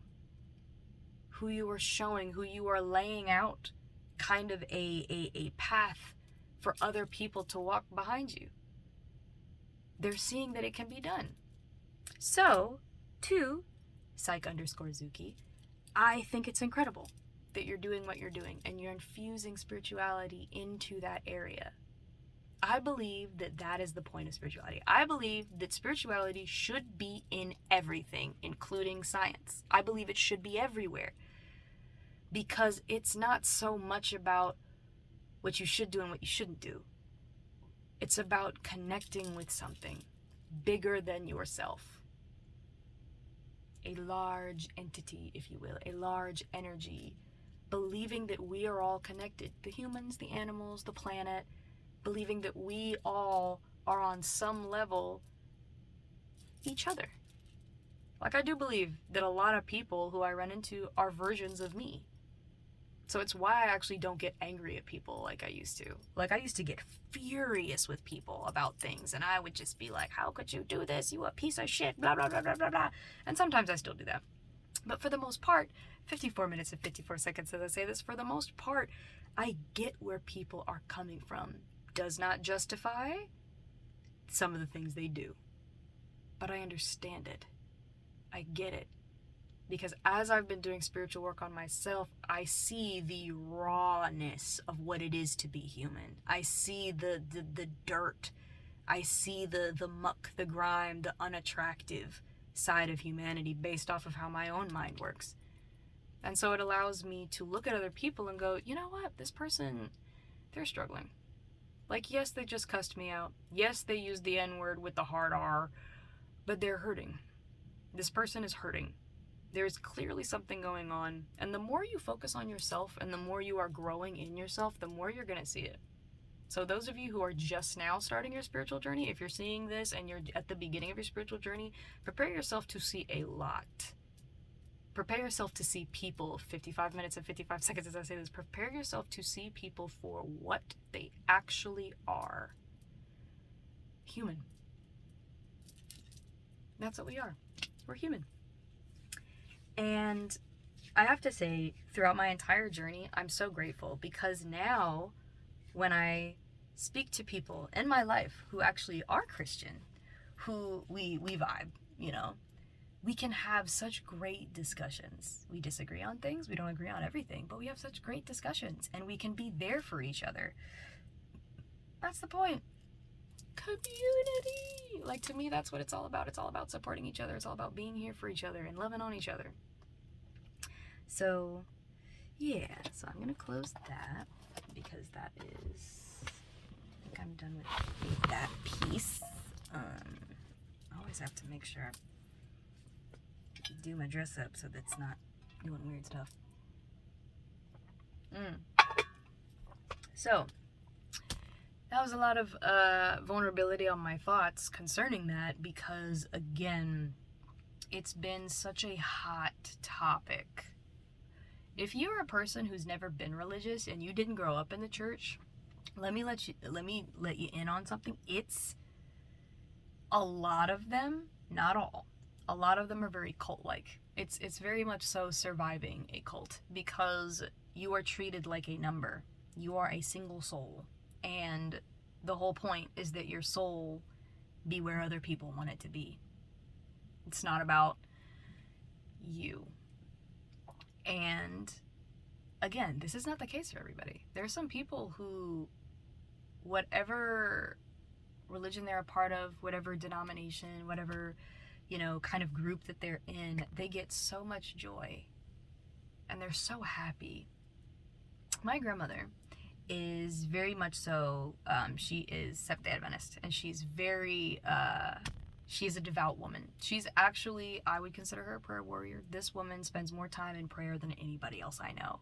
who you are showing, who you are laying out kind of a path for other people to walk behind you. They're seeing that it can be done. So, to psych_Zuki, I think it's incredible that you're doing what you're doing and you're infusing spirituality into that area. I believe that that is the point of spirituality. I believe that spirituality should be in everything, including science. I believe it should be everywhere. Because it's not so much about what you should do and what you shouldn't do. It's about connecting with something bigger than yourself. A large entity, if you will, a large energy, believing that we are all connected. The humans, the animals, the planet, believing that we all are on some level each other. Like, I do believe that a lot of people who I run into are versions of me. So it's why I actually don't get angry at people like I used to. Like, I used to get furious with people about things, and I would just be like, how could you do this? You a piece of shit, blah, blah, blah, blah, blah, blah. And sometimes I still do that. But for the most part, 54 minutes and 54 seconds as I say this, for the most part, I get where people are coming from. Does not justify some of the things they do. But I understand it. I get it. Because as I've been doing spiritual work on myself, I see the rawness of what it is to be human. I see the dirt. I see the muck, the grime, the unattractive side of humanity based off of how my own mind works. And so it allows me to look at other people and go, you know what? This person, they're struggling. Like, yes, they just cussed me out. Yes, they used the N-word with the hard R, but they're hurting. This person is hurting. There's clearly something going on. And the more you focus on yourself and the more you are growing in yourself, the more you're going to see it. So those of you who are just now starting your spiritual journey, if you're seeing this and you're at the beginning of your spiritual journey, prepare yourself to see a lot. Prepare yourself to see people, 55 minutes and 55 seconds as I say this, prepare yourself to see people for what they actually are. Human. That's what we are. We're human. And I have to say, throughout my entire journey, I'm so grateful because now when I speak to people in my life who actually are Christian, who we vibe, you know, we can have such great discussions. We disagree on things, we don't agree on everything, but we have such great discussions and we can be there for each other. That's the point. Community. Like, to me, that's what it's all about. It's all about supporting each other. It's all about being here for each other and loving on each other. So, yeah. So I'm going to close that because that is, I think I'm done with that piece. I always have to make sure I do my dress up so that's not doing weird stuff. So, that was a lot of vulnerability on my thoughts concerning that because, again, it's been such a hot topic. If you're a person who's never been religious and you didn't grow up in the church, let me let you in on something. It's a lot of them, not all. A lot of them are very cult-like. It's very much so surviving a cult because you are treated like a number. You are a single soul. And the whole point is that your soul be where other people want it to be. It's not about you. And again, this is not the case for everybody. There are some people who, whatever religion they're a part of, whatever denomination, whatever, you know, kind of group that they're in, they get so much joy. And they're so happy. My grandmother is very much so, she is Seventh-day Adventist, and she's very, she's a devout woman. She's actually, I would consider her a prayer warrior. This woman spends more time in prayer than anybody else I know.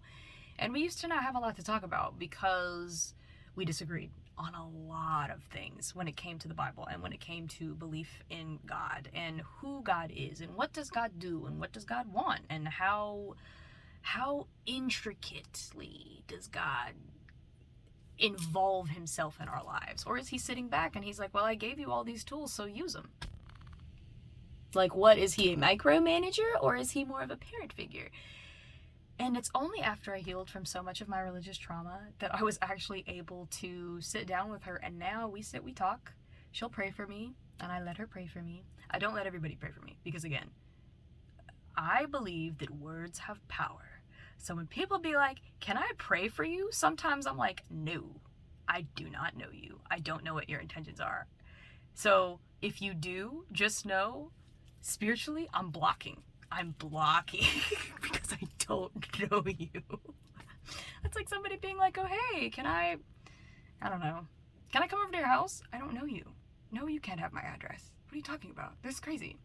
And we used to not have a lot to talk about because we disagreed on a lot of things when it came to the Bible and when it came to belief in God and who God is and what does God do and what does God want and how intricately does God involve himself in our lives? Or is he sitting back and he's like, well, I gave you all these tools, so use them? Like, what, is he a micromanager or is he more of a parent figure? And it's only after I healed from so much of my religious trauma that I was actually able to sit down with her, and now we talk. She'll pray for me and I let her pray for me. I don't let everybody pray for me because, again, I believe that words have power. So when people be like, can I pray for you? Sometimes I'm like, no, I do not know you. I don't know what your intentions are. So if you do, just know, spiritually, I'm blocking because I don't know you. That's like somebody being like, oh, hey, can I don't know, Can I come over to your house? I don't know you. No, you can't have my address. What are you talking about? This is crazy.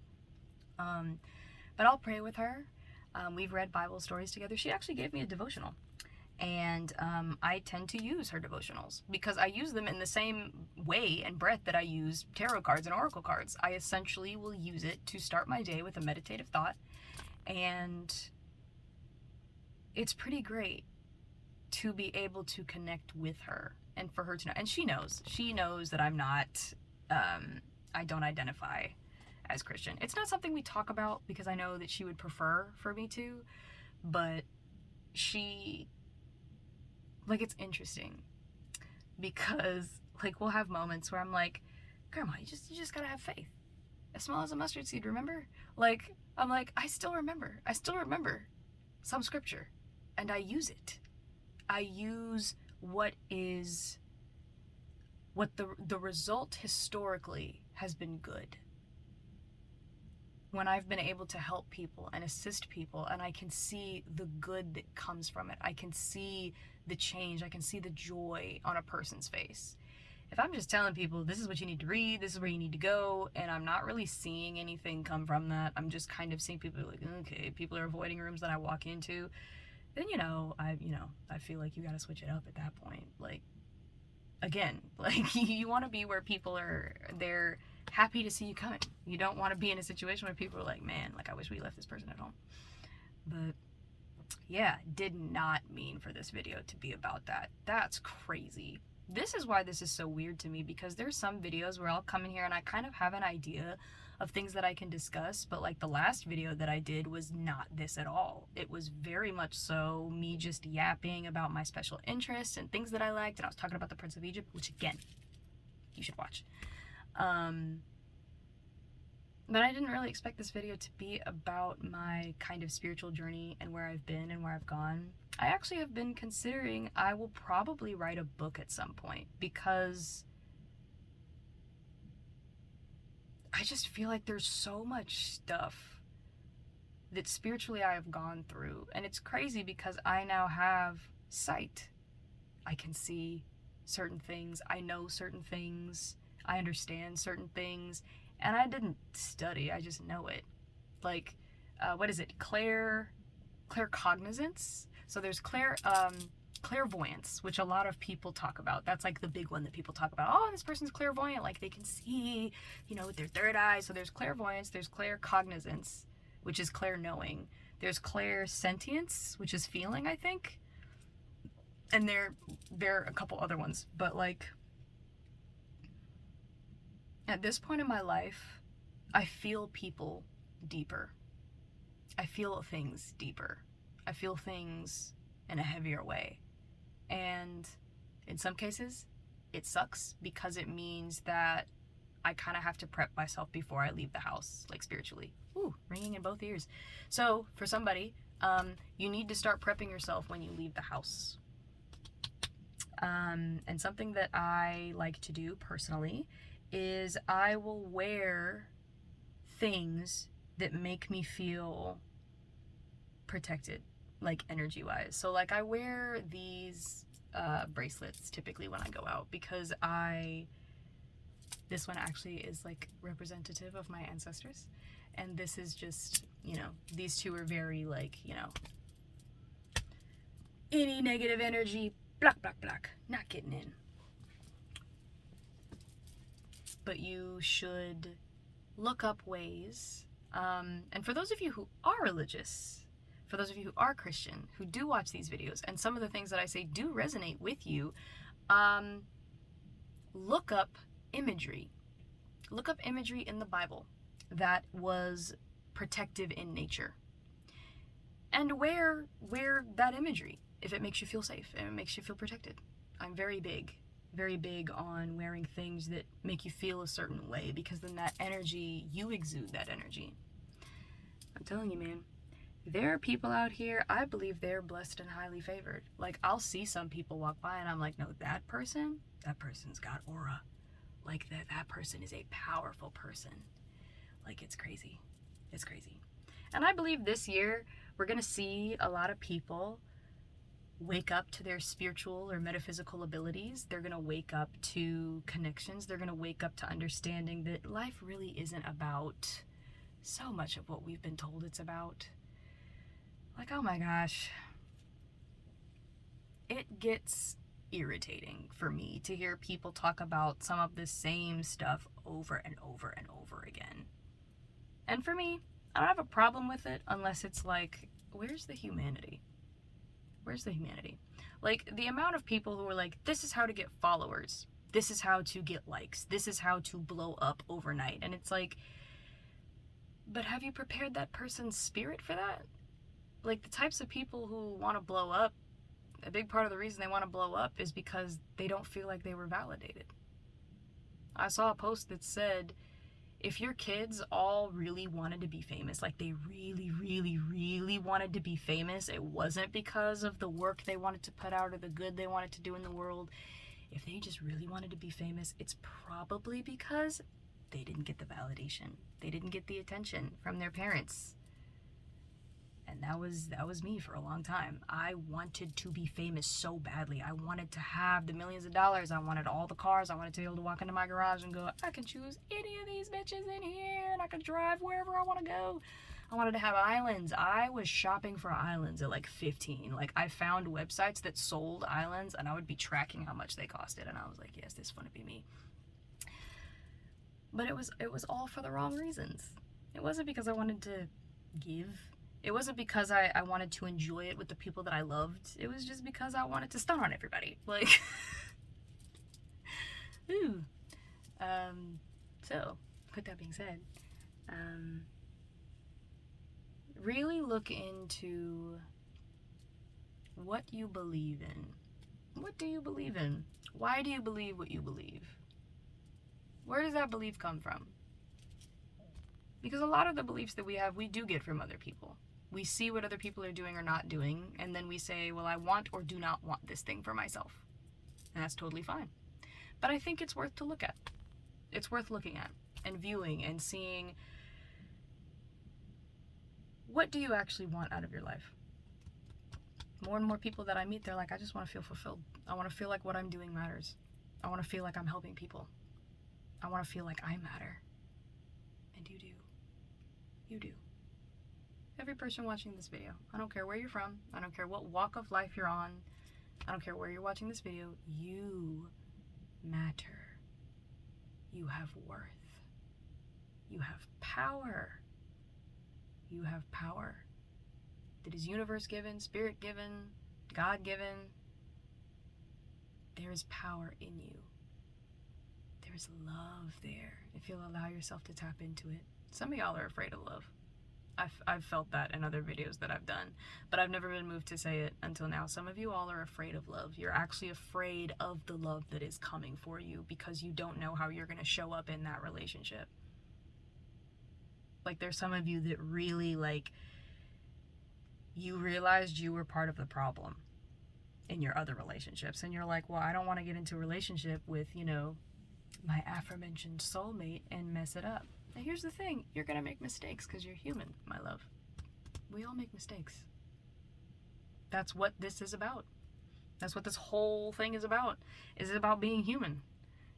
But I'll pray with her. We've read Bible stories together. She actually gave me a devotional. And I tend to use her devotionals because I use them in the same way and breadth that I use tarot cards and oracle cards. I essentially will use it to start my day with a meditative thought. And it's pretty great to be able to connect with her and for her to know. And she knows that I'm not, I don't identify as Christian. It's not something we talk about because I know that she would prefer for me to, but it's interesting because we'll have moments where I'm like, Grandma, you just gotta have faith. As small as a mustard seed, remember? I'm like, I still remember some scripture and I use it. I use what the result historically has been good. When I've been able to help people and assist people and I can see the good that comes from it. I can see the change. I can see the joy on a person's face. If I'm just telling people this is what you need to read, this is where you need to go, and I'm not really seeing anything come from that, I'm just kind of seeing people like, okay, people are avoiding rooms that I walk into, then I feel like you gotta switch it up at that point. Again, you want to be where people they're happy to see you coming. You don't want to be in a situation where people are like, man, I wish we left this person at home. But yeah, did not mean for this video to be about that. That's crazy. This is why this is so weird to me, because there's some videos where I'll come in here and I kind of have an idea of things that I can discuss, but the last video that I did was not this at all. It was very much so me just yapping about my special interests and things that I liked, and I was talking about the Prince of Egypt, which again, you should watch. But I didn't really expect this video to be about my kind of spiritual journey and where I've been and where I've gone. I actually have been considering I will probably write a book at some point because I just feel like there's so much stuff that spiritually I have gone through. And it's crazy because I now have sight. I can see certain things. I know certain things. I understand certain things. And I didn't study, I just know it. What is it? Claircognizance? So there's clairvoyance, which a lot of people talk about. That's the big one that people talk about. Oh, this person's clairvoyant, they can see, with their third eye. So there's clairvoyance, there's claircognizance, which is clair-knowing. There's clairsentience, which is feeling, I think. And there are a couple other ones, but at this point in my life, I feel people deeper. I feel things deeper. I feel things in a heavier way. And in some cases, it sucks because it means that I kind of have to prep myself before I leave the house, spiritually. Ooh, ringing in both ears. So for somebody, you need to start prepping yourself when you leave the house. And something that I like to do personally is I will wear things that make me feel protected, energy-wise. So I wear these bracelets typically when I go out because this one actually is representative of my ancestors, and this is just, these two are very any negative energy, block, block, block, not getting in. But you should look up ways, and for those of you who are religious, for those of you who are Christian, who do watch these videos, and some of the things that I say do resonate with you, look up imagery. Look up imagery in the Bible that was protective in nature. And wear that imagery if it makes you feel safe and it makes you feel protected. I'm very big on wearing things that make you feel a certain way, because then that energy, you exude that energy. I'm telling you, man, there are people out here, I believe they're blessed and highly favored. I'll see some people walk by and I'm like, no, that person's got aura. That person is a powerful person. It's crazy. It's crazy. And I believe this year we're going to see a lot of people wake up to their spiritual or metaphysical abilities. They're going to wake up to connections. They're going to wake up to understanding that life really isn't about so much of what we've been told it's about. Like, oh my gosh. It gets irritating for me to hear people talk about some of the same stuff over and over and over again. And for me, I don't have a problem with it unless it's like, where's the humanity? Where's the humanity? Like, the amount of people who are like, this is how to get followers. This is how to get likes. This is how to blow up overnight. And it's like, but have you prepared that person's spirit for that? Like, the types of people who want to blow up, a big part of the reason they want to blow up is because they don't feel like they were validated. I saw a post that said, if your kids all really wanted to be famous, like they really, really, really wanted to be famous, it wasn't because of the work they wanted to put out or the good they wanted to do in the world. If they just really wanted to be famous, it's probably because they didn't get the validation. They didn't get the attention from their parents. And that was me for a long time. I wanted to be famous so badly. I wanted to have the millions of dollars. I wanted all the cars. I wanted to be able to walk into my garage and go, I can choose any of these bitches in here and I can drive wherever I want to go. I wanted to have islands. I was shopping for islands at like 15. Like, I found websites that sold islands and I would be tracking how much they costed. And I was like, yes, this is going to be me. But it was all for the wrong reasons. It wasn't because I wanted to give. It wasn't because I wanted to enjoy it with the people that I loved. It was just because I wanted to stun on everybody. Like, ooh. So, with that being said, really look into what you believe in. What do you believe in? Why do you believe what you believe? Where does that belief come from? Because a lot of the beliefs that we have, we do get from other people. We see what other people are doing or not doing, and then we say, well, I want or do not want this thing for myself. And that's totally fine. But I think it's worth to look at. It's worth looking at and viewing and seeing, what do you actually want out of your life? More and more people that I meet, they're like, I just want to feel fulfilled. I want to feel like what I'm doing matters. I want to feel like I'm helping people. I want to feel like I matter. And you do. You do. Every person watching this video, I don't care where you're from, I don't care what walk of life you're on, I don't care where you're watching this video, you matter. You have worth. You have power. You have power that is universe given, spirit given, God given. There is power in you. There is love there if you'll allow yourself to tap into it. Some of y'all are afraid of love. I've felt that in other videos that I've done, but I've never been moved to say it until now. Some of you all are afraid of love. You're actually afraid of the love that is coming for you because you don't know how you're going to show up in that relationship. Like, there's some of you that really, like, you realized you were part of the problem in your other relationships, and you're like, well, I don't want to get into a relationship with, you know, my aforementioned soulmate and mess it up. Now, here's the thing. You're going to make mistakes because you're human, my love. We all make mistakes. That's what this is about. That's what this whole thing is about. Is about being human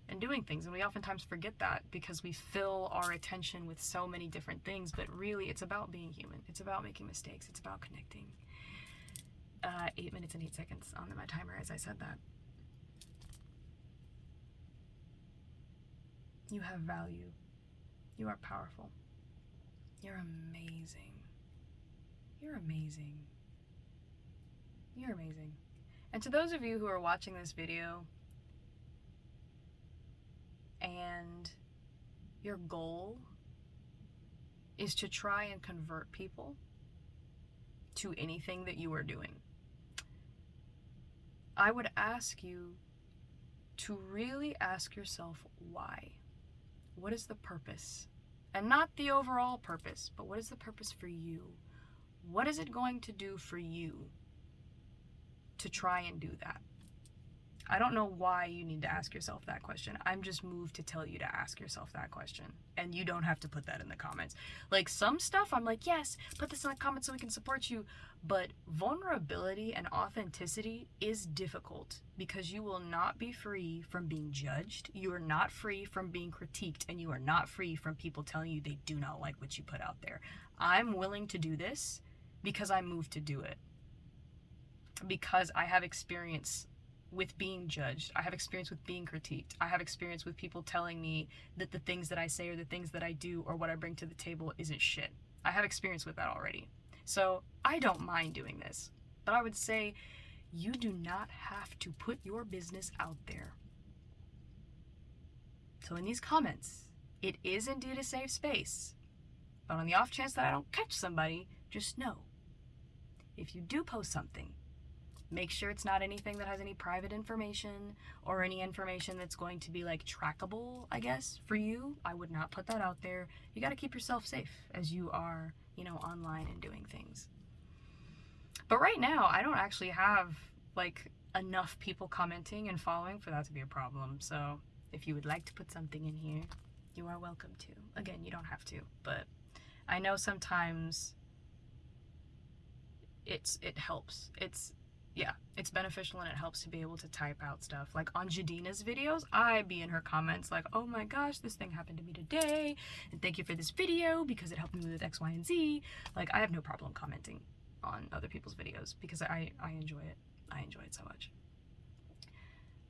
and doing things. And we oftentimes forget that because we fill our attention with so many different things. But really, it's about being human. It's about making mistakes. It's about connecting. 8 minutes and 8 seconds on my timer as I said that. You have value. You are powerful. You're amazing. You're amazing. You're amazing. And to those of you who are watching this video and your goal is to try and convert people to anything that you are doing, I would ask you to really ask yourself why. What is the purpose? And not the overall purpose, but what is the purpose for you? What is it going to do for you to try and do that? I don't know why you need to ask yourself that question. I'm just moved to tell you to ask yourself that question. And you don't have to put that in the comments. Like, some stuff I'm like, yes, put this in the comments so we can support you. But vulnerability and authenticity is difficult because you will not be free from being judged. You are not free from being critiqued, and you are not free from people telling you they do not like what you put out there. I'm willing to do this because I'm moved to do it. Because I have experience with being judged. I have experience with being critiqued. I have experience with people telling me that the things that I say or the things that I do or what I bring to the table isn't shit. I have experience with that already. So I don't mind doing this. But I would say you do not have to put your business out there. So in these comments, it is indeed a safe space. But on the off chance that I don't catch somebody, just know, if you do post something, make sure it's not anything that has any private information or any information that's going to be like trackable, I guess, for you. I would not put that out there. You got to keep yourself safe as you are, online and doing things. But right now, I don't actually have like enough people commenting and following for that to be a problem. So if you would like to put something in here, you are welcome to. Again, you don't have to, but I know sometimes it helps. It's beneficial, and it helps to be able to type out stuff. Like on Jadina's videos, I be in her comments like, oh my gosh, this thing happened to me today, and thank you for this video because it helped me with X, Y, and Z. Like, I have no problem commenting on other people's videos because I enjoy it. I enjoy it so much.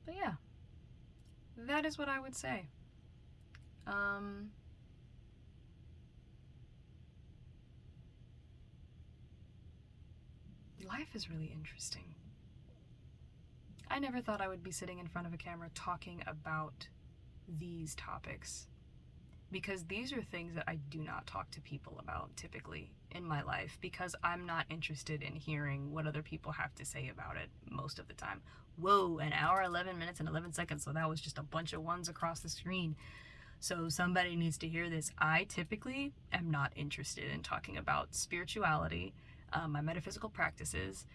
But yeah, that is what I would say. Life is really interesting. I never thought I would be sitting in front of a camera talking about these topics, because these are things that I do not talk to people about typically in my life, because I'm not interested in hearing what other people have to say about it most of the time. Whoa, an hour, 11 minutes, and 11 seconds, so that was just a bunch of ones across the screen. So somebody needs to hear this. I typically am not interested in talking about spirituality, my metaphysical practices,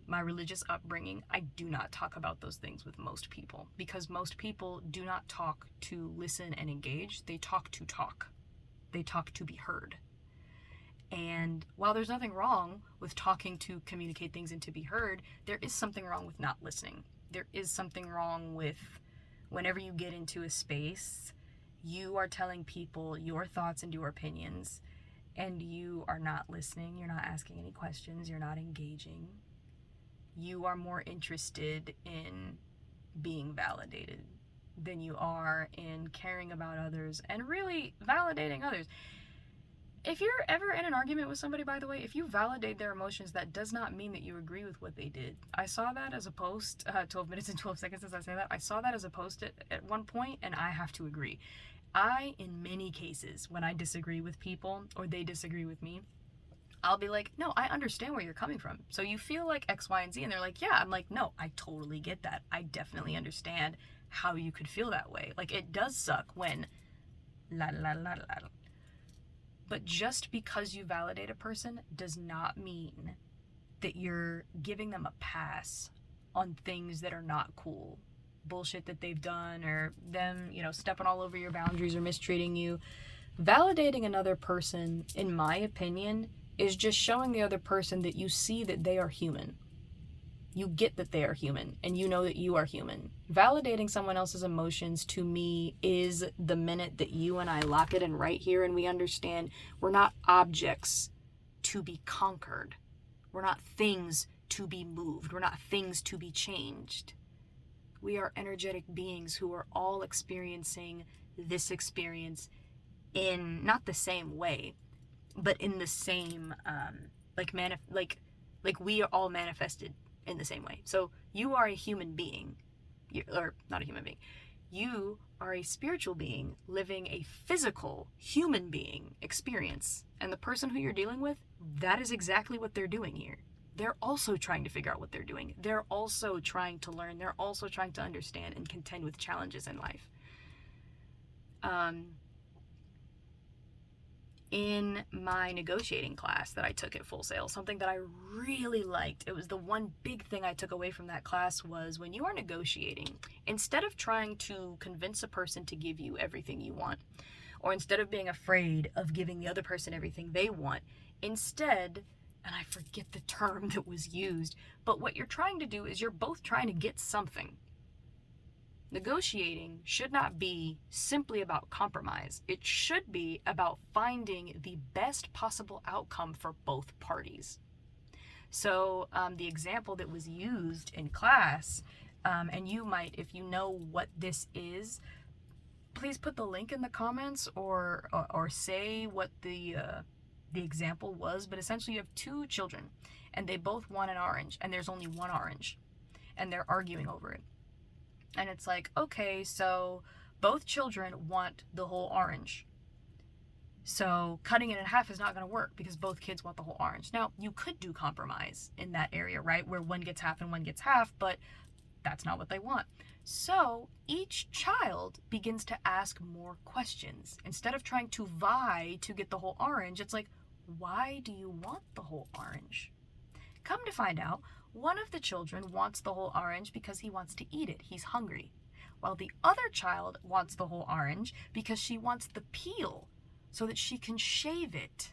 my religious upbringing. I do not talk about those things with most people, because most people do not talk to listen and engage. They talk to talk. They talk to be heard. And while there's nothing wrong with talking to communicate things and to be heard, there is something wrong with not listening. There is something wrong with whenever you get into a space, you are telling people your thoughts and your opinions, and you are not listening, you're not asking any questions, you're not engaging. You are more interested in being validated than you are in caring about others and really validating others. If you're ever in an argument with somebody, by the way, if you validate their emotions, that does not mean that you agree with what they did. I saw that as a post, 12 minutes and 12 seconds as I say that. I saw that as a post at one point, and I have to agree. In many cases, when I disagree with people or they disagree with me, I'll be like, no, I understand where you're coming from. So you feel like X, Y, and Z. And they're like, yeah. I'm like, no, I totally get that. I definitely understand how you could feel that way. Like, it does suck when la la la la. But just because you validate a person does not mean that you're giving them a pass on things that are not cool. Bullshit that they've done, or them, stepping all over your boundaries or mistreating you. Validating another person, in my opinion, is just showing the other person that you see that they are human. You get that they are human, and you know that you are human. Validating someone else's emotions, to me, is the minute that you and I lock it in right here and we understand we're not objects to be conquered. We're not things to be moved. We're not things to be changed. We are energetic beings who are all experiencing this experience in not the same way, but in the same, like we are all manifested in the same way. So you are a human being, or not a human being. You are a spiritual being living a physical human being experience. And the person who you're dealing with, that is exactly what they're doing here. They're also trying to figure out what they're doing. They're also trying to learn. They're also trying to understand and contend with challenges in life. in my negotiating class that I took at Full Sail, something that I really liked, it was the one big thing I took away from that class, was when you are negotiating, instead of trying to convince a person to give you everything you want, or instead of being afraid of giving the other person everything they want, instead, and I forget the term that was used, but what you're trying to do is you're both trying to get something. Negotiating should not be simply about compromise. It should be about finding the best possible outcome for both parties. So the example that was used in class, and you might, if you know what this is, please put the link in the comments, or say what the example was. But essentially you have two children and they both want an orange, and there's only one orange, and they're arguing over it. And it's like, okay, so both children want the whole orange. So cutting it in half is not going to work because both kids want the whole orange. Now, you could do compromise in that area, right? Where one gets half and one gets half, but that's not what they want. So each child begins to ask more questions. Instead of trying to vie to get the whole orange, it's like, why do you want the whole orange? Come to find out, one of the children wants the whole orange because he wants to eat it. He's hungry. While the other child wants the whole orange because she wants the peel so that she can shave it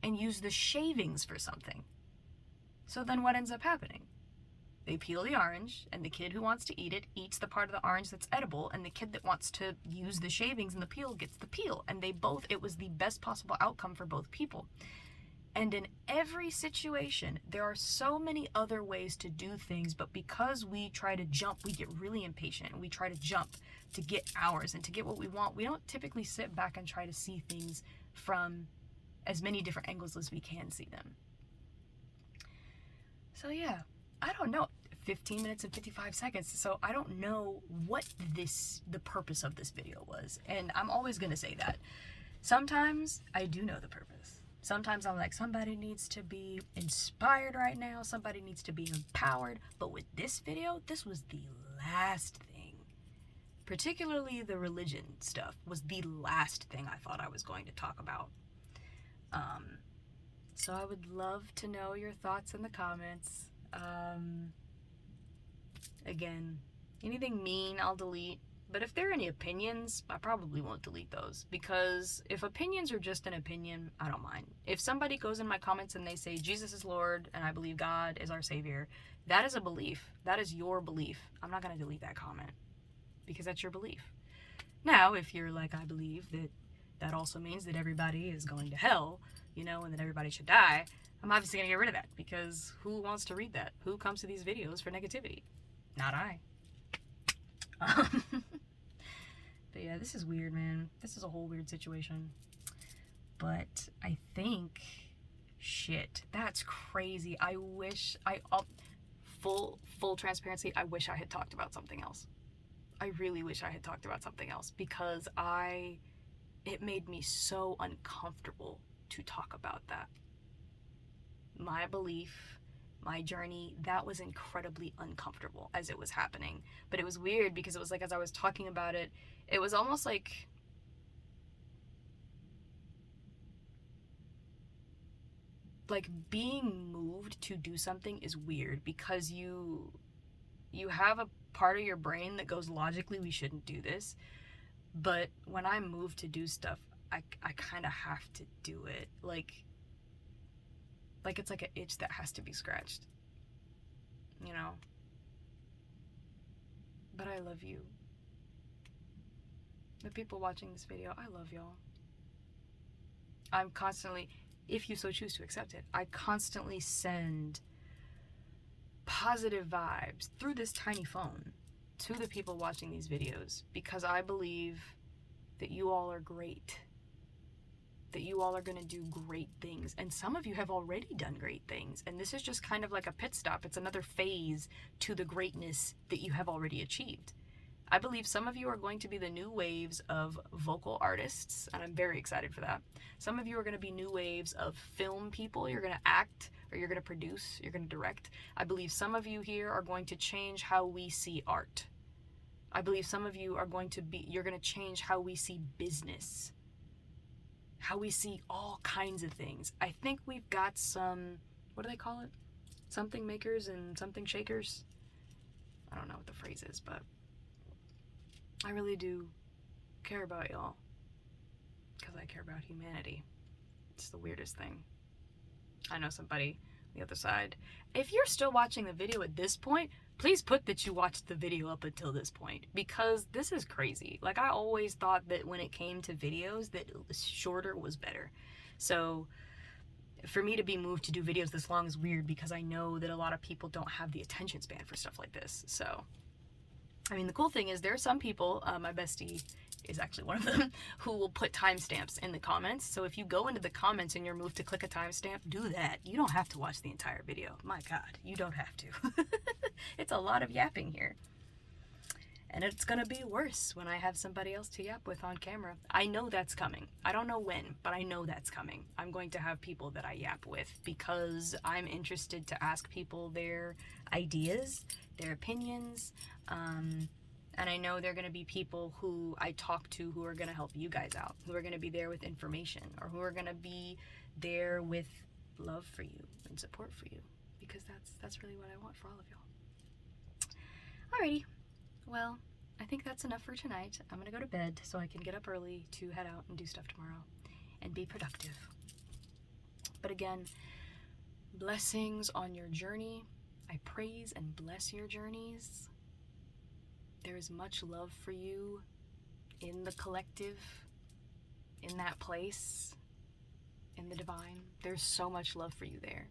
and use the shavings for something. So then what ends up happening? They peel the orange, and the kid who wants to eat it eats the part of the orange that's edible, and the kid that wants to use the shavings and the peel gets the peel. And it was the best possible outcome for both people. And in every situation, there are so many other ways to do things, but because we try to jump, we get really impatient, and we try to jump to get ours and to get what we want. We don't typically sit back and try to see things from as many different angles as we can see them. So yeah, I don't know, 15 minutes and 55 seconds. So I don't know what the purpose of this video was. And I'm always going to say that. Sometimes I do know the purpose. Sometimes I'm like, somebody needs to be inspired right now. Somebody needs to be empowered. But with this video, this was the last thing. Particularly the religion stuff was the last thing I thought I was going to talk about. So I would love to know your thoughts in the comments. Again, anything mean, I'll delete. But if there are any opinions, I probably won't delete those, because if opinions are just an opinion, I don't mind. If somebody goes in my comments and they say Jesus is Lord and I believe God is our Savior, that is a belief. That is your belief. I'm not going to delete that comment because that's your belief. Now, if you're like, I believe that also means that everybody is going to hell, and that everybody should die, I'm obviously going to get rid of that, because who wants to read that? Who comes to these videos for negativity? Not I. But yeah, this is weird, man. This is a whole weird situation. But I think, shit, that's crazy. I wish full transparency, I wish I had talked about something else. I really wish I had talked about something else, because it made me so uncomfortable to talk about that. My belief, my journey, that was incredibly uncomfortable as it was happening. But it was weird because it was like, as I was talking about it, it was almost like being moved to do something is weird, because you have a part of your brain that goes, logically we shouldn't do this, but when I'm moved to do stuff, I kind of have to do it. Like it's like an itch that has to be scratched, But I love you. The people watching this video, I love y'all. I'm constantly, if you so choose to accept it, I constantly send positive vibes through this tiny phone to the people watching these videos, because I believe that you all are great. That you all are going to do great things. And some of you have already done great things. And this is just kind of like a pit stop. It's another phase to the greatness that you have already achieved. I believe some of you are going to be the new waves of vocal artists, and I'm very excited for that. Some of you are going to be new waves of film people. You're going to act, or you're going to produce, you're going to direct. I believe some of you here are going to change how we see art. I believe some of you are you're going to change how we see business. how we see all kinds of things. I think we've got some, what do they call it? Something makers and something shakers. I don't know what the phrase is, but I really do care about y'all because I care about humanity. It's the weirdest thing. I know somebody on the other side. If you're still watching the video at this point, please put that you watched the video up until this point, because this is crazy. Like, I always thought that when it came to videos that shorter was better. So for me to be moved to do videos this long is weird, because I know that a lot of people don't have the attention span for stuff like this. So, I mean, the cool thing is there are some people, my bestie is actually one of them, who will put timestamps in the comments. So if you go into the comments and you're moved to click a timestamp, do that. You don't have to watch the entire video. My God, you don't have to. It's a lot of yapping here. And it's gonna be worse when I have somebody else to yap with on camera. I know that's coming. I don't know when, but I know that's coming. I'm going to have people that I yap with because I'm interested to ask people their ideas, their opinions, and I know they're going to be people who I talk to who are going to help you guys out, who are going to be there with information, or who are going to be there with love for you and support for you, because that's really what I want for all of y'all. Alrighty, well, I think that's enough for tonight. I'm going to go to bed so I can get up early to head out and do stuff tomorrow and be productive. But again, blessings on your journey. I praise and bless your journeys. There is much love for you in the collective, in that place, in the divine. There's so much love for you there.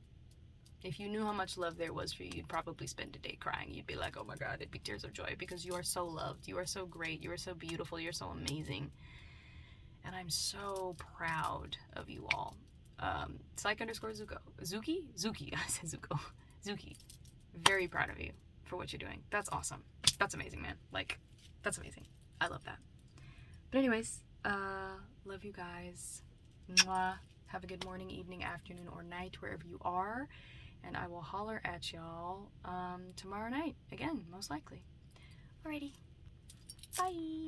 If you knew how much love there was for you, you'd probably spend a day crying. You'd be like, oh my God, it'd be tears of joy, because you are so loved. You are so great. You are so beautiful. You're so amazing. And I'm so proud of you all. Psych_Zuko. Zuki. I said Zuko. Zuki. Very proud of you for what you're doing. That's awesome. That's amazing, man. Like, that's amazing. I love that. But anyways, love you guys. Mwah. Have a good morning, evening, afternoon, or night, wherever you are. And I will holler at y'all tomorrow night. Again, most likely. Alrighty. Bye.